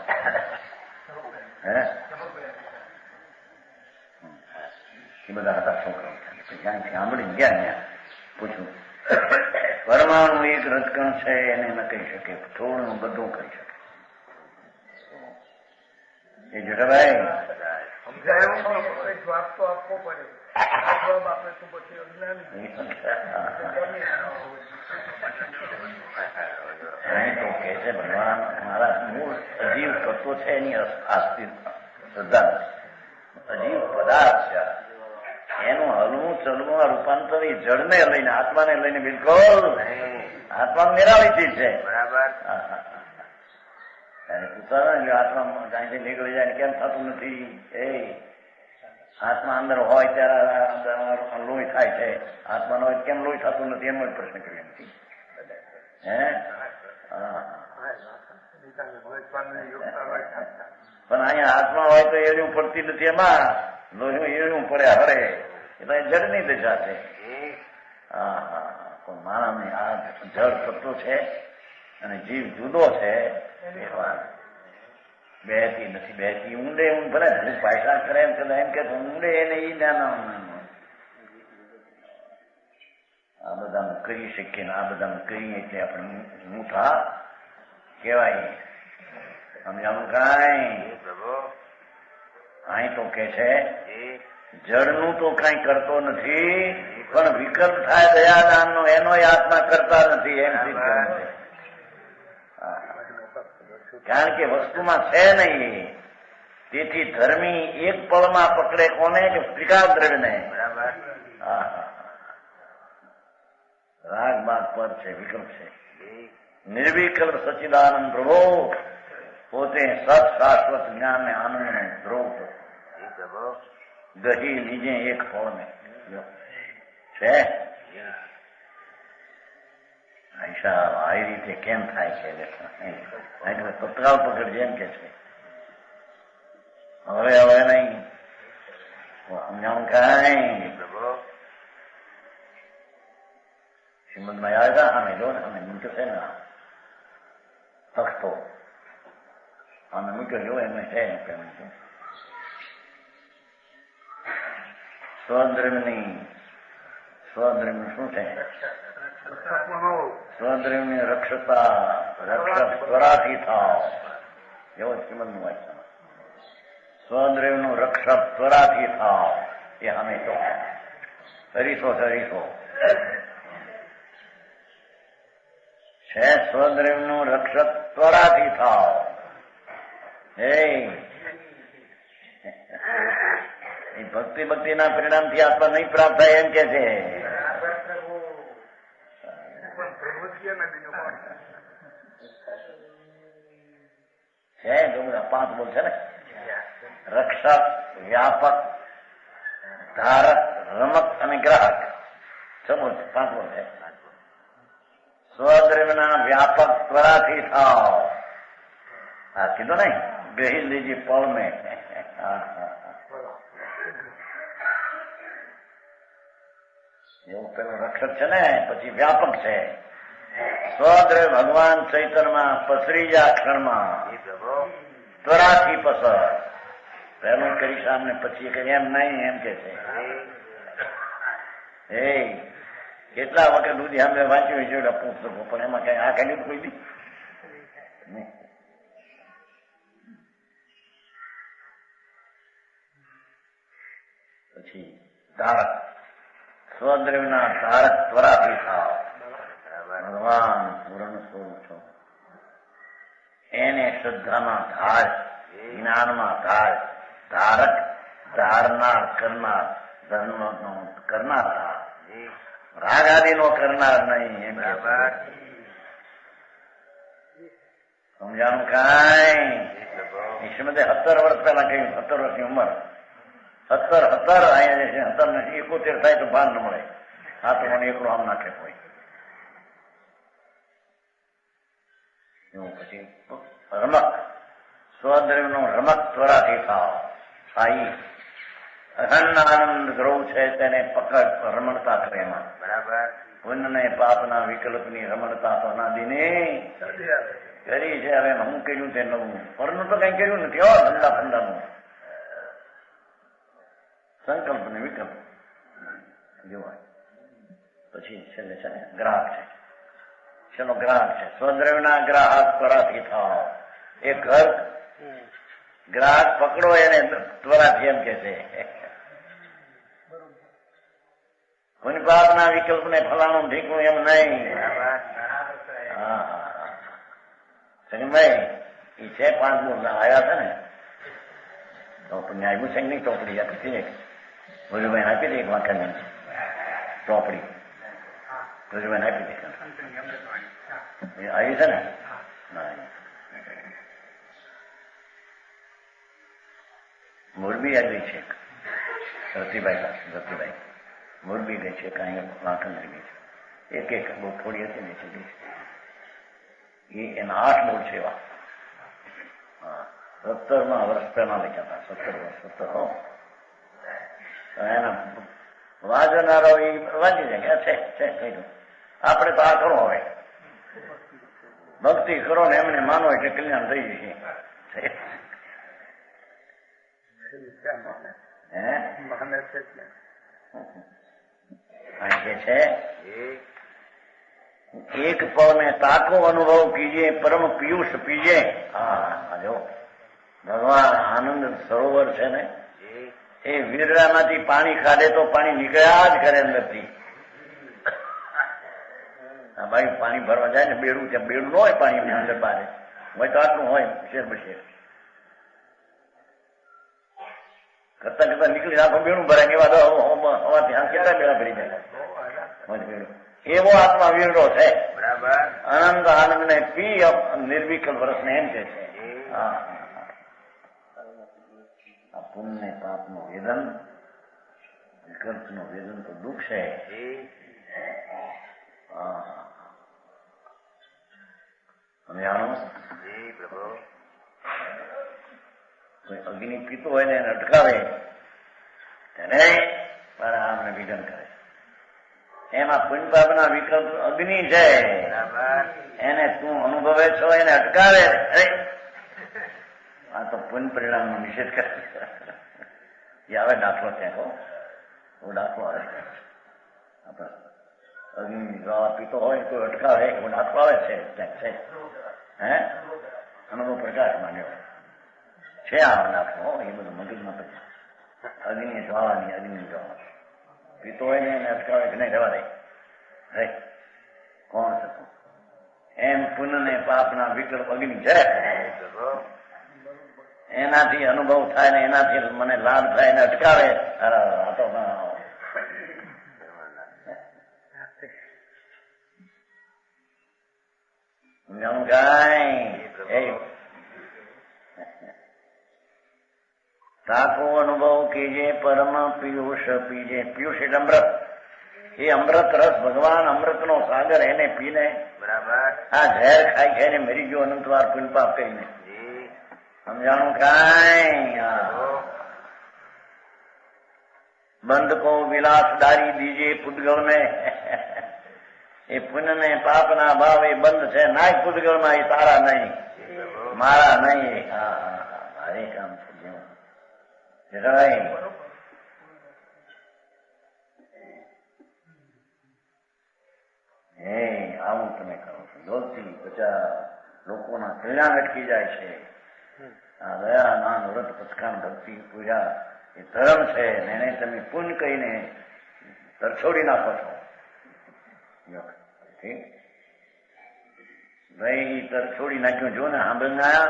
એ બધા હતા છોકરાઓ. જ્યાં સાંભળી ગયા ત્યાં પૂછ્યું પરમાણુ એક રજકણ છે એને ન કહી શકે, થોડું બધું કહી શકે. એ જટાભાઈ જવાબ તો આપવો પડે. આપે તો પછી તો કે છે ભગવાન મારા મૂળ અજીવ તત્વો છે એની આસ્તિક શ્રદ્ધા અજીવ પદાર્થ છે. એનું હલવું ચલવું રૂપાંતર એ જળને લઈને આત્માને લઈને બિલકુલ આત્મા નિરાળી છે. બરાબર. આત્મા ત્યાંથી નીકળી જાય કેમ થતું નથી? એ આત્મા અંદર હોય ત્યારે લોહી થાય છે, આત્મા નો હોય કેમ લોહી થતું નથી? એમ જ પ્રશ્ન કર્યો નથી. પણ અહીંયા આત્મા હોય તો એનું પડતી નથી. એમાં લોહી એનું પડે હરે એટલે જળની દશા છે. પણ માણસને આ જળ તત્વ છે અને જીવ જુદો છે એ વાત બેહતી નથી. બેહતી ઊંડે ભલે પાયસા કરે એમ કદાચ એમ કે ઊંડે એને ઈ નાના આ બધાનું કરી શકીએ ને આ બધાનું કરીએ એટલે આપણે મૂઠા કહેવાય. સમજાવું કાંઈ? અહીં તો કે છે જળનું તો કઈ કરતો નથી પણ વિકલ્પ થાય દયાદાનનો એનો આત્મા કરતા નથી એમ સિદ્ધ કરે છે. કારણ કે વસ્તુમાં છે નહીં. તેથી ધર્મી એક પળમાં પકડે કોને? કે ત્રિકાળ દ્રવ્યને. રાગ બાગ પર છે, વિકલ્પ છે. નિર્વિકલ્પ સચ્ચિદાનંદ પ્રભો પોતે સત શાશ્વત જ્ઞાન ને આનંદ ધ્રુવ ગહી નીજે એક ફળ છે. આ રીતે કેમ થાય છે? તત્કાળ પકડ જેમ કે છે હવે નહીં સમજાણું કાંઈ પ્રભુ શ્રીમદમાં આવ્યા અમે જો ને અમે મૂક્યો છે ને તખતો અમે મૂક્યો જો એમને છે સ્વદ્રવ્યનું શું છે સ્વદ્રવ્યની રક્ષતા રક્ષક ત્વરાથી થાવ એવો શ્રીમદનું વાંચન સ્વદ્રવ્યનું રક્ષક ત્વરાથી થાવ એ અમે તો હરીસો છે સ્વદ્રવ્યનું રક્ષક ત્વરાથી થાવ એ ભક્તિના પરિણામથી આત્મા નહીં પ્રાપ્ત થાય એમ કે છે પાંચ બોલ છે ને રક્ષક વ્યાપક ધારક રમક અને ગ્રાહક સમજ પાંચ બોલ છે સ્વદ્રવ્યના વ્યાપક ત્વરાથી થાવ હા કીધું નહીં ગ્રહી લીજી પળ મેં એવું પેલું રક્ષક છે ને પછી વ્યાપક છે સ્વદ્રવ્ય ભગવાન ચૈતન્યમાં પસરી જા ક્ષણમાં ત્વરાથી પસર પહેલું કરી સામને પછી એમ નહીં એમ કે છે કેટલા વખત સુધી અમે વાંચ્યું છે પુસ્તકો પણ એમાં કઈ આ કઈ કોઈ બી પછી ધારક સ્વદ્રવ્યના ધારક ત્વરાથી થાવ ભગવાન પૂર્ણ સ્વરૂપ છો એને શ્રદ્ધામાં ધાર જ્ઞાનમાં ધાર ધારક ધારનાર કરનાર ધર્મ નો કરનાર રાગ આદિ નો કરનાર નહીં એમ સમજાણું કાંઈ શ્રીમદે 17 વર્ષ પહેલા કહ્યું 17 વર્ષની ઉંમર 17 અહીંયા જે છે 71 થાય તો ભાન ન મળે હા તો મને એકલો આમ નાખે કોઈ એવું પછી રમક સ્વદ્રવ્યનો રમક ત્વરાથી થાવ સાઈ અખંડ આનંદ ગ્રહ છે તેને પકડ રમણતા કરે એમાં બરાબર પુણ્ય ને પાપના વિકલ્પની રમણતા તો અનાદિની કરી છે હવે હું કર્યું તે નવું પરનું તો કઈ કર્યું નથી હો ધંધા ફંદાનું સંકલ્પ ને વિકલ્પ જોવાય પછી છેલ્લે છે ગ્રાહક છે છેલ્લો ગ્રાહક છે સ્વદ્રવ્યના ગ્રાહક ત્વરાથી થાવ એ ઘર ગ્રાહક પકડો એને ત્વરાથી એમ કે છે કોઈ પાપના વિકલ્પ ને ફલાણું ઢીકું એમ નહીં ભાઈ એ છે 5 બોલ આવ્યા છે ને તો આવ્યું છે નહીં ચોપડી આપી હતી ભોજુભાઈ આપી દે એક વાંખા ચોપડી ભોજુભાઈ આપી દે આવી છે ને મોરબી આવી છે રતિભાઈ મોરબી ગઈ છે કાંઈ વાંખંડ ગઈ છે એક બહુ થોડી હતી ને ગઈ એ એના 8 બોલ છે એવા 17 વર્ષ પહેલા લખ્યા હતા 17 વર્ષ 17 એના વાંચનારો એ વાંચી જાય છે કહ્યું આપણે તો આ કરો હવે ભક્તિ કરો ને એમને માનો એટલે કલ્યાણ થઈ જશે છે એક પળ में ताको अनुभव कीजिए परम पीयूष पीजिए હા જો ભગવાન આનંદ સરોવર છે ને એ વીરડામાંથી પાણી કાઢે તો પાણી નીકળ્યા જ કરે અંદરથી ભાઈ પાણી ભરવા જાય ને બેડું ત્યાં બેડું ન હોય પાણી અંદર બહાર હોય તો આટલું હોય શેર બશેર કરતા નીકળી આખું બેડું ભરાય એવા હવાથી આમ કેટલા બેડા ભરી જાય બેડું એવો આત્મા વીરડો છે આનંદ આનંદ ને પી નિર્વિકલ્પ રસ ને એમ કે છે આ પુણ્ય પાપ નું વેદન વિકલ્પ નું વેદન તો દુઃખ છે સમજાણું કોઈ અગ્નિ પીતો હોય ને એને અટકાવે ત્યારે મારા આમને વિઘન કરે. એમાં પુણ્ય પાપના વિકલ્પ અગ્નિ છે, એને તું અનુભવે છો, એને અટકાવે. આ તો પુણ્ય પરિણામનો નિષેધ કરે. એ આવે દાખલો ત્યાં હો, દાખલો આવે. અગ્નિ જ્વાળા પીતો હોય કોઈ અટકાવે, એવો દાખલો આવે છે ક્યાંક છે. હે અનુભવ પ્રકાશ માન્યો છે આ દાખલો. એ બધું મગજમાં પછી અગ્નિ જ્વાળાની અગ્નિ જ્વાળા પીતો હોય ને એને અટકાવે કે નહીં રહેવા દે. હે કોણ શકું એમ પુણ્ય ને પાપના વિકલ્પ અગ્નિ છે. એનાથી અનુભવ થાય ને એનાથી મને લાભ થાય ને અટકાવે. આ તો તાકો અનુભવ કીજે પરમ પિયુષ પીજે. પિયુષ એટલે અમૃત. એ અમૃત રસ ભગવાન અમૃતનો સાગર, એને પીને બરાબર આ ઝેર ખાઈ ખાઈને મરી ગયો અનંતવાર પુણ્ય પાપ કરીને. સમજાણું કાંઈ? બંધ કો વિલાસ ડારી દીજે પૂતગલ ને. એ પુણ્ય ને પાપ ના ભાવ એ બંધ છે. નાય પૂતગલ માં, એ તારા નહીં મારા નહીં. મારે કામ છે આવું તમે કરો છો. જોરથી બધા લોકોના કલ્યાણ અટકી જાય છે. આ દયા નાન વ્રત પથકાન ભક્તિ પૂજા એ ધર્મ છે, એને તમે પુણ્ય કહીને તરછોડી નાખો છો. ભાઈ તરછોડી નાખ્યું. જો ને સાંભળનારા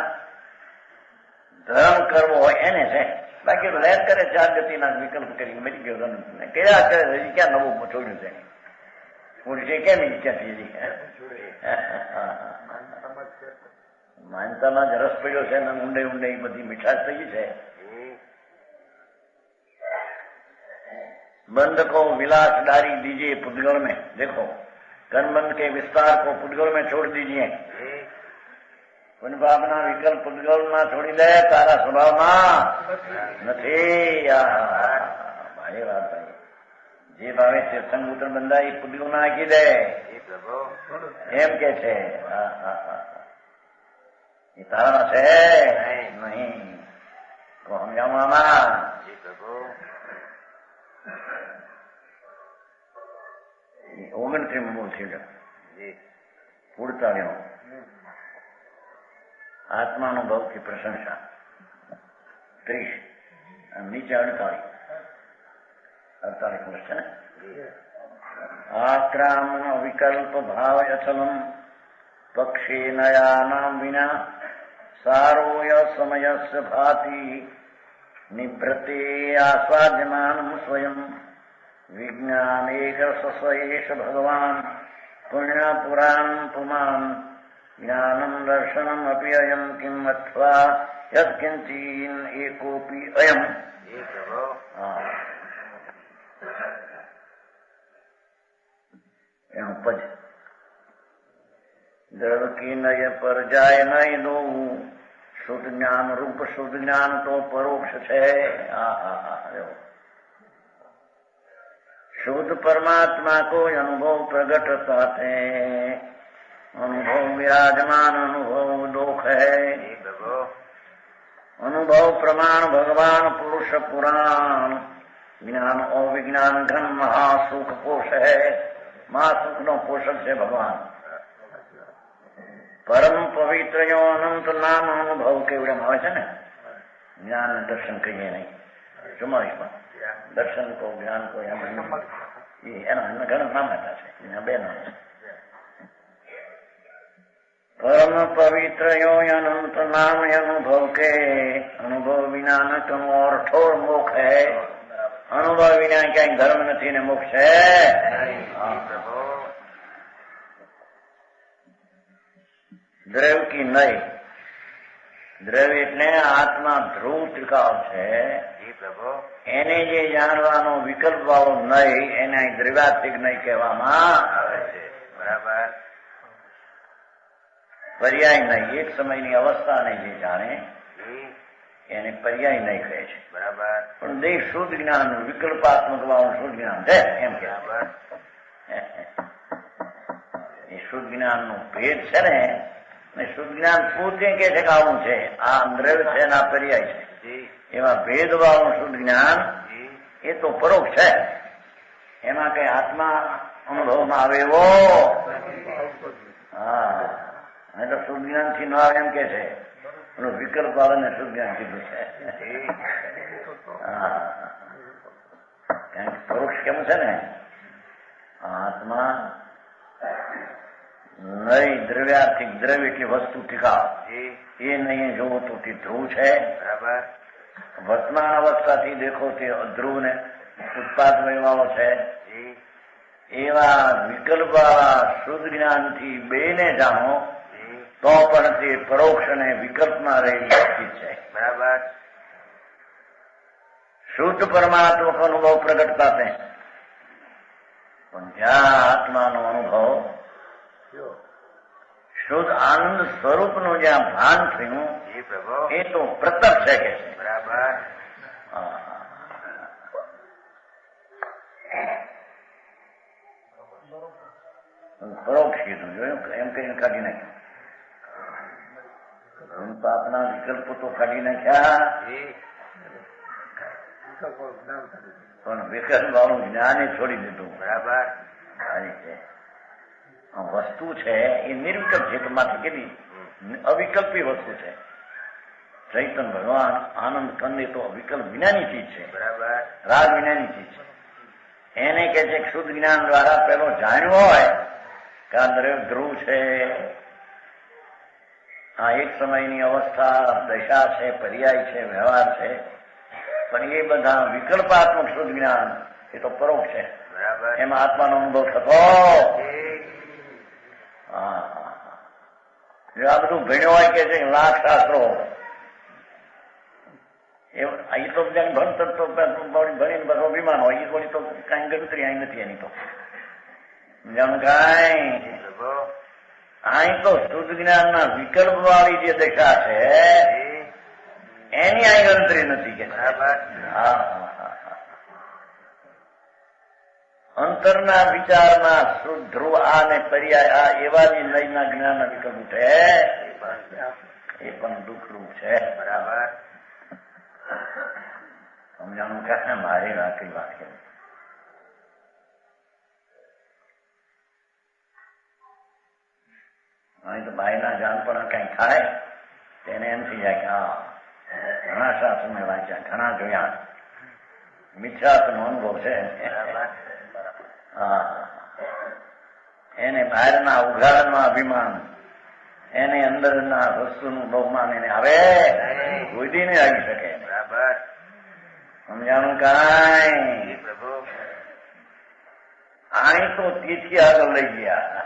ધર્મ કરવો હોય એને છે. બાકી લહેર કરે ચાર ગતિના વિકલ્પ કરી મરી ગયો કયા કરે. હજી ક્યાં નવું છોડ્યું છે? પુરુષે કેમ ઈચ્છા થઈ? માનતામાં જ રસ પડ્યો છે ને ઊંડે ઊંડે બધી મીઠાશ થઈ છે. बंद को विलास डारी दीजिए पुद्गल में. देखो कर्मबंध के विस्तार को पुद्गल में छोड़ दीजिए. पुण्य पापना विकल्प पुद्गल में छोड़ी दे, तारा स्वभावમાં નથી. ભાઈ વાત ભાઈ જે ભાવે તીર્થંગ પુત્ર બંધાય એ પુદ્ગલ માં નાખી દે એમ કે છે. એ તારામાં છે નહીં. તો સમજાવવામાં ઓગણત્રીસ મૂળ થઈ ગયો. 48 આત્માનુભવ की प्रशंसा. 30 નીચે 48 વર્ષ છે ને. આક્રામન વિકલ્પ ભાવ અચલમ પક્ષી નયાનામ વિના સારોય સમયસ્ય ભાતિ નિભ્રતે આસ્વાદ્યમાનમ સ્વયં વિજ્ઞાન એક સસયેશ ભગવાન પુણ્ય પુરાણ પુમાન જ્ઞાનમ દર્શનમ અપી અયમ કિમ અથવા યત્કિંચીન એકોપી અયમ. એનું પદ દ્રવ કી નય પર જાય નય દો. શુદ્ધ જ્ઞાન રૂપ શુદ્ધ જ્ઞાન તો પરોક્ષ છે. शुद्ध परमात्मा को अनुभव प्रगट साथे अनुभव विराजमान अनुभव लोक है. अनुभव प्रमाण भगवान पुरुष पुराण ज्ञान और विज्ञान घन महासुख कोश है. महासुख नो पोषक है भगवान. परम पवित्र जो अनंत नाम अनुभव केवड़े આવે છે ને. જ્ઞાન દર્શન કહીએ નહીં. 44 દર્શન કો જ્ઞાન કો એના ઘણા નામ હતા છે. એના 2 નામ છે. પરમ પવિત્ર યો અનંત नाम अनुभव के अनुभव विना न कम और ठोर मोक्ष है. अनुभव विना क्या धर्म નથી ને મોક્ષ છે. દ્રવ કી નય. દ્રવ એટલે આત્મા ધ્રુવ ત્રિકાળ છે. એને જે જાણવાનો વિકલ્પ વાળો નહીં એને દ્રવ્યાત્મિક નહીં કહેવામાં આવે છે. બરાબર. પર્યાય નહીં. એક સમયની અવસ્થાને જે જાણે એને પર્યાય નહીં કહે છે. બરાબર. પણ દેહ શુદ્ધ જ્ઞાન વિકલ્પાત્મક વાળું શુદ્ધ જ્ઞાન છે એમ કે બરાબર. એ શુદ્ધ જ્ઞાન નો ભેદ છે ને શુદ્ધ જ્ઞાન પોતે કે છે કે આવું છે, આ દ્રવ્ય છે ને આ પર્યાય છે. જી એવા ભેદ વાળું શુદ્ધ જ્ઞાન જી એ તો પરોક્ષ છે. એમાં કઈ આત્મા અનુભવમાં આવે એવો હા તો શુદ્ધ જ્ઞાન થી ન આવે એમ કે છે. વિકલ્પ વાળાને શુદ્ધ જ્ઞાન કીધું છે. હા કારણ કે પરોક્ષ કેમ છે ને આત્મા નઈ દ્રવ્યાર્થિક દ્રવ્ય એટલી વસ્તુ ટીકાવ જી એ નહીં જોવું તો તે ધ્રુવ છે. બરાબર. વર્તમાન અવસ્થાથી દેખો તે અધ્રુવ ને ઉત્પાદ વયવાળો છે. જી એવા વિકલ્પવાળા શુદ્ધ જ્ઞાનથી બેને જાણો જી તો પણ તે પરોક્ષ અને વિકલ્પમાં રહેલી સ્થિતિ છે. બરાબર. શુદ્ધ પરમાત્મક અનુભવ પ્રગટતા તે પણ જ્યાં આત્માનો અનુભવ શુદ્ધ આનંદ સ્વરૂપનું જ્યાં ભાન થયું જી પ્રભુ. એ તો પ્રત્યક્ષ છે કે છે. બરાબર. પરોક્ષ કીધું જોયું એમ કહીને કાઢી નાખ્યું. પાપના વિકલ્પો તો કાઢી નાખ્યા જી પણ વિકલ્પ વાળું જ્ઞાન છોડી દીધું. બરાબર. સારી છે. વસ્તુ છે એ નિર્વિકલ્પ છે માંથી કેટલી અવિકલ્પી વસ્તુ છે. ચૈતન ભગવાન આનંદ કંદ એ તો અવિકલ્પ વિનાની ચીજ છે. બરાબર. રાગ વિનાની ચીજ છે. એને કે છે કે શુદ્ધ જ્ઞાન દ્વારા પેલો જાણ્યો હોય કે આ ધ્રુવ છે, આ એક સમયની અવસ્થા દશા છે, પર્યાય છે, વ્યવહાર છે, પણ એ બધા વિકલ્પાત્મક શુદ્ધ જ્ઞાન એ તો પરોક્ષ છે. બરાબર. એમાં આત્માનો અનુભવ થતો. જો આ બધું ભણ્યો હોય કે છે લાખ શાસ્ત્રો એ તો ભણતર તો ભણીને બધો અભિમાન હોય એ થોડી તો કઈ ગણતરી અહીં નથી એની તો જાણું કઈ અહીં તો શુદ્ધ જ્ઞાનના વિકલ્પ વાળી જે દશા છે એની અહીં ગણતરી નથી કે. હા અંતરના વિચારમાં શુદ્ધ ધ્રુવ આ ને પર્યાય આ એવા જ નયના જ્ઞાનના વિકલ્પ ઉઠે એ પણ દુઃખરૂપ છે. બરાબર. સમજાણું કે મારી વાકઈ વાત કે અહીં તો ભાઈના જાણપણા કઈ થાય તેને એમ થઈ જાય કે હા ઘણા શાસ્ત્ર મેં વાંચ્યા, ઘણા જોયા, મિથ્યાત્વનો અનુભવ છે. હા એને બહારના ઉઘાડમાં અભિમાન, એને અંદરના વસ્તુનું બહુમાન એને આવે કોઈ દી નહીં આવી શકે. બરાબર. સમજાણું કાંઈ પ્રભુ. અહીં તો તેથી આગળ લઈ ગયા.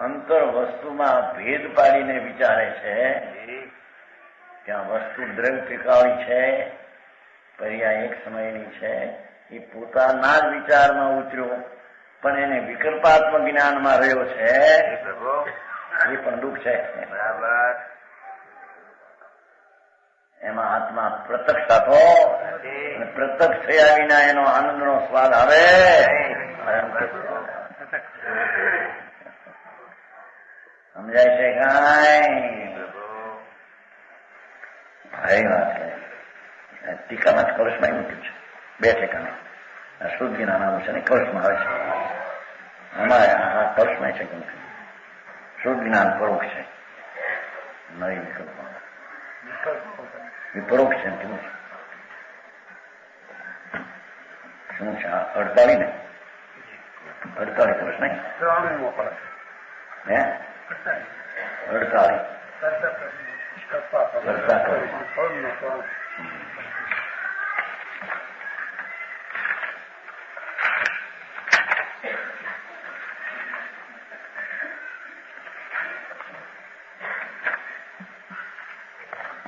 અંતર વસ્તુમાં ભેદ પાડીને વિચારે છે. ત્યાં વસ્તુ દ્રવ્ય ટીકાવી છે, પર્યાય એક સમયની છે, એ પોતાના જ વિચારમાં ઉતર્યો પણ એને વિકલ્પાત્મક જ્ઞાનમાં રહ્યો છે. એ પણ દુઃખ છે. બરાબર. એમાં આત્મા પ્રત્યક્ષ થતો પ્રત્યક્ષ થયા વિના એનો આનંદનો સ્વાદ આવે. સમજાય છે કાંઈ? સારી વાત છે. ટીકામાં જ કળશમાં મૂક્યું છે બે ઠેકાને. શુદ્ધ જ્ઞાન આવું છે ને કળશમાં આવે છે. અમારે આ કળશમાં છે કેમ શુદ્ધ જ્ઞાન પરોક્ષ છે, નવી વિકલ્પમાં વિપરોક્ષ છે. કેવું છે? શું છે? 48 ને 48 કળશ નહીં હે 48 કરતા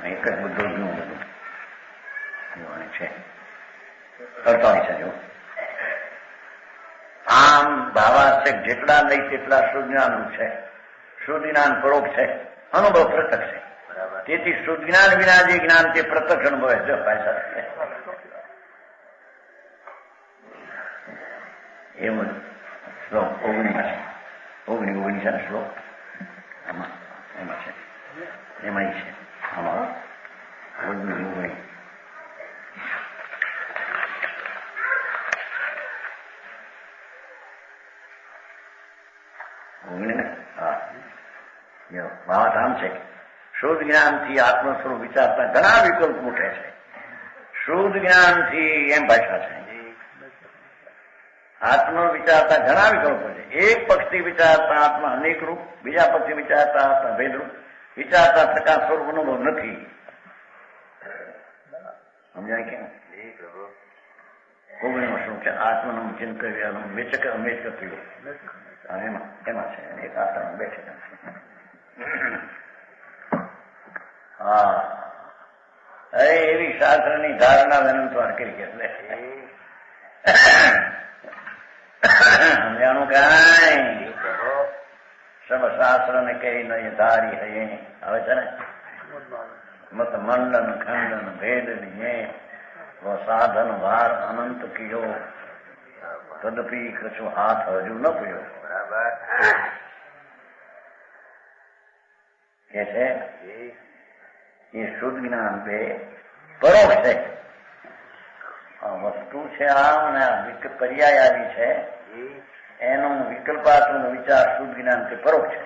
એક જ બધું જુઓ બધું છે 48 છે. જો આમ ભાવાર્થક જેટલા નહીં તેટલા શુદ્ધ જ્ઞાનનું છે. શુદ્ધ જ્ઞાન પરોક્ષ છે, અનુભવ પ્રત્યક્ષ છે. તેથી શુદ્ધ જ્ઞાન વિના જે જ્ઞાન તે પ્રત્યક્ષ અનુભવે છે. એવું શ્લોક 19 છે શ્લોક આમાં એમાં છે એમાં છે આમાં 19 વાત આમ છે શુદ્ધ જ્ઞાનથી આત્મ સ્વરૂપ વિચારતા ઘણા વિકલ્પ ઉઠે છે. શુદ્ધ જ્ઞાનથી એમ ભાષા છે આત્મ વિચારતા ઘણા વિકલ્પો છે. એક પક્ષથી વિચારતા આત્મા અનેક રૂપ, બીજા પક્ષથી વિચારતા આત્મા ભેદરૂપ, વિચારતા થતા સ્વરૂપ અનુભવ નથી. સમજાય કેમ? કોગણીમાં શું છે? આત્મનું ચિંતન વેચક અમેચ કર્યું એમાં છે એક આત્મા બેઠે. હા એવી શાસ્ત્રની ધારણા વિનંતવાર કરી એટલે સમજાણું કાંઈ સબ શાસ્ત્ર ને કઈ નહીં ધારી હૈ આવે છે ને મત મંડન ખંડન ભેદ વો સાધન વાર અનંત કિયો તદપી કશું હાથ હજુ ન પીયો. બરાબર કે છે એ શુદ્ધ જ્ઞાન બે પરોક્ષ છે. વસ્તુ છે આમ ને પર્યાય આવી છે એનું વિકલ્પાત્મક વિચાર શુદ્ધ જ્ઞાન તે પરોક્ષ છે.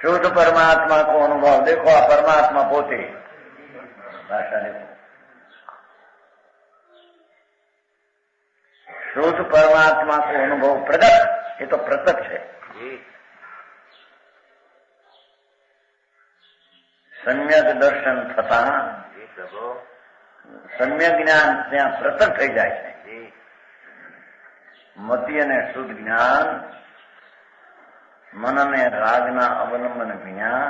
શુદ્ધ પરમાत्मा को अनुभव देखो आ परमात्मा पोते भाषा देखो शुद्ध परमात्मा को अनुभव प्रगट ये तो प्रत्यक्ष है. सम्यक दर्शन થતા સમ્યક જ્ઞાન ત્યાં પ્રત્યક્ષ થઈ જાય છે. મતિ અને શુદ્ધ જ્ઞાન મન અને રાગના અવલંબન વિના,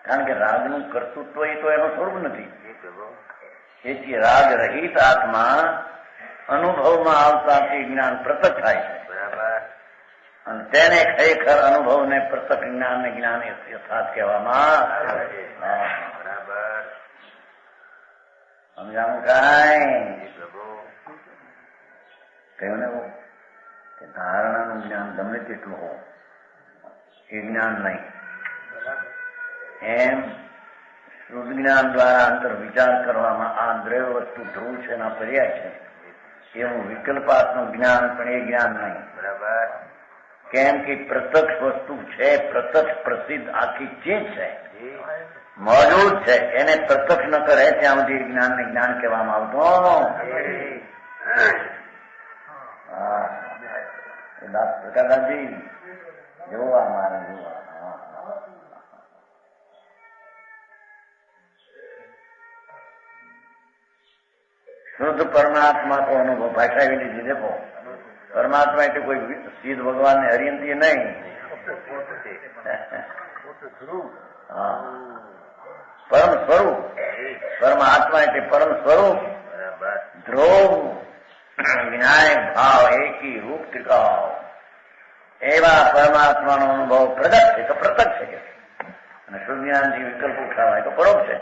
કારણ કે રાગનું કર્તૃત્વ એ તો એનો સ્વરૂપ નથી. તેથી રાગ રહિત આત્મા અનુભવમાં આવતા તે જ્ઞાન પ્રત્યક્ષ થાય છે. અને તેને ખરેખર અનુભવને પ્રત્યક્ષ જ્ઞાન ને જ્ઞાન યથાર્થ કહેવામાં સમજાવું કાંઈ કહ્યું ને કે ધારણાનું જ્ઞાન ગમે તેટલું હો એ જ્ઞાન નહીં. એમ શુદ્ધ જ્ઞાન દ્વારા અંતર વિચાર કરવામાં આ દ્રવ્ય વસ્તુ ધ્રુવ છે એના પર્યાય છે એવું વિકલ્પાત્મક જ્ઞાન પણ એ જ્ઞાન નહીં. બરાબર કેમ કે પ્રત્યક્ષ વસ્તુ છે, પ્રત્યક્ષ પ્રસિદ્ધ આખી ચીજ છે, મોજૂદ છે, એને પ્રત્યક્ષ ન કરે ત્યાં સુધી જ્ઞાન ને જ્ઞાન કહેવામાં આવતું. પ્રકાશજી જોવા મારે જોવા शुद्ध परमात्मा को अनुभव भाषा भी लीजिए. देखो परमात्मा એટલે કોઈ સીધ ભગવાન ને હરિયંતી નહીં. પરમ સ્વરૂપ પરમાત્મા એટલે પરમ સ્વરૂપ ધ્રુવ વિનાયક ભાવ એકી રૂપ ત્રિકાવ એવા પરમાત્માનો અનુભવ પ્રગટ છે તો પ્રત્યક્ષ છે. અને શુદ્ધ જ્ઞાનથી વિકલ્પ ઉઠાવાય તો પરોક્ષ છે.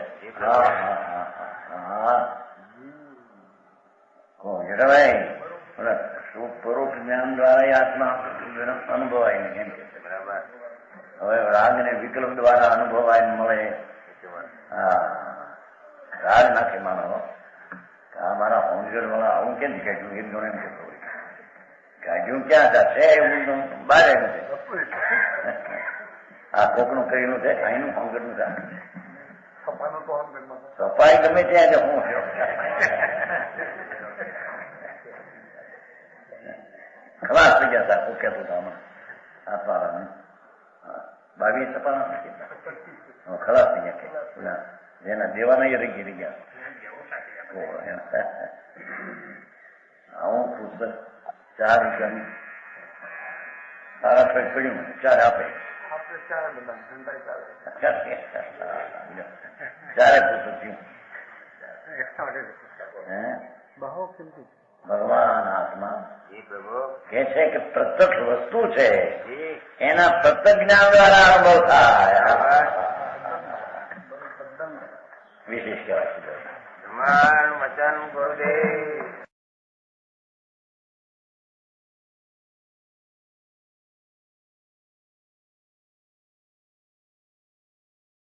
પરોક્ષ જ્ઞાન દ્વારા આત્મા અનુભવાય ને કેમ કે છે. બરાબર હવે રાગ ને વિકલ્પ દ્વારા અનુભવાય મળે. રાગ નાખે માનો આ મારા હોમગર વાળા આવું કેમ કાઢ્યું એક ગણે એમ કહેતો હોય કાઢ્યું ક્યાં છે એવું બારે નથી. આ કોકનું કહીનું છે અહીંનું હોમગરનું છે સફાઈ ગમે ત્યાં જ હું ખલાસ થઈ ગયા હતા. કોક કહેતું હતા આમાં આપવા 22 સપા ખલાસ થઈ ગયા જેના દેવાના એ રહી ગયા. આવું પુસ્તક 4 રૂપિયાનું સારા પેટ પડ્યું 4 આપે. ચારે પુસ્તક થયું. ભગવાન આત્મા કે છે કે પ્રત્યક્ષ વસ્તુ છે એના પ્રત્યક્ષ જ્ઞાન દ્વારા અનુભવ થાય. વિશેષ કહેવાય શુદ્ધ. ધમાલ મચાન ગુરુ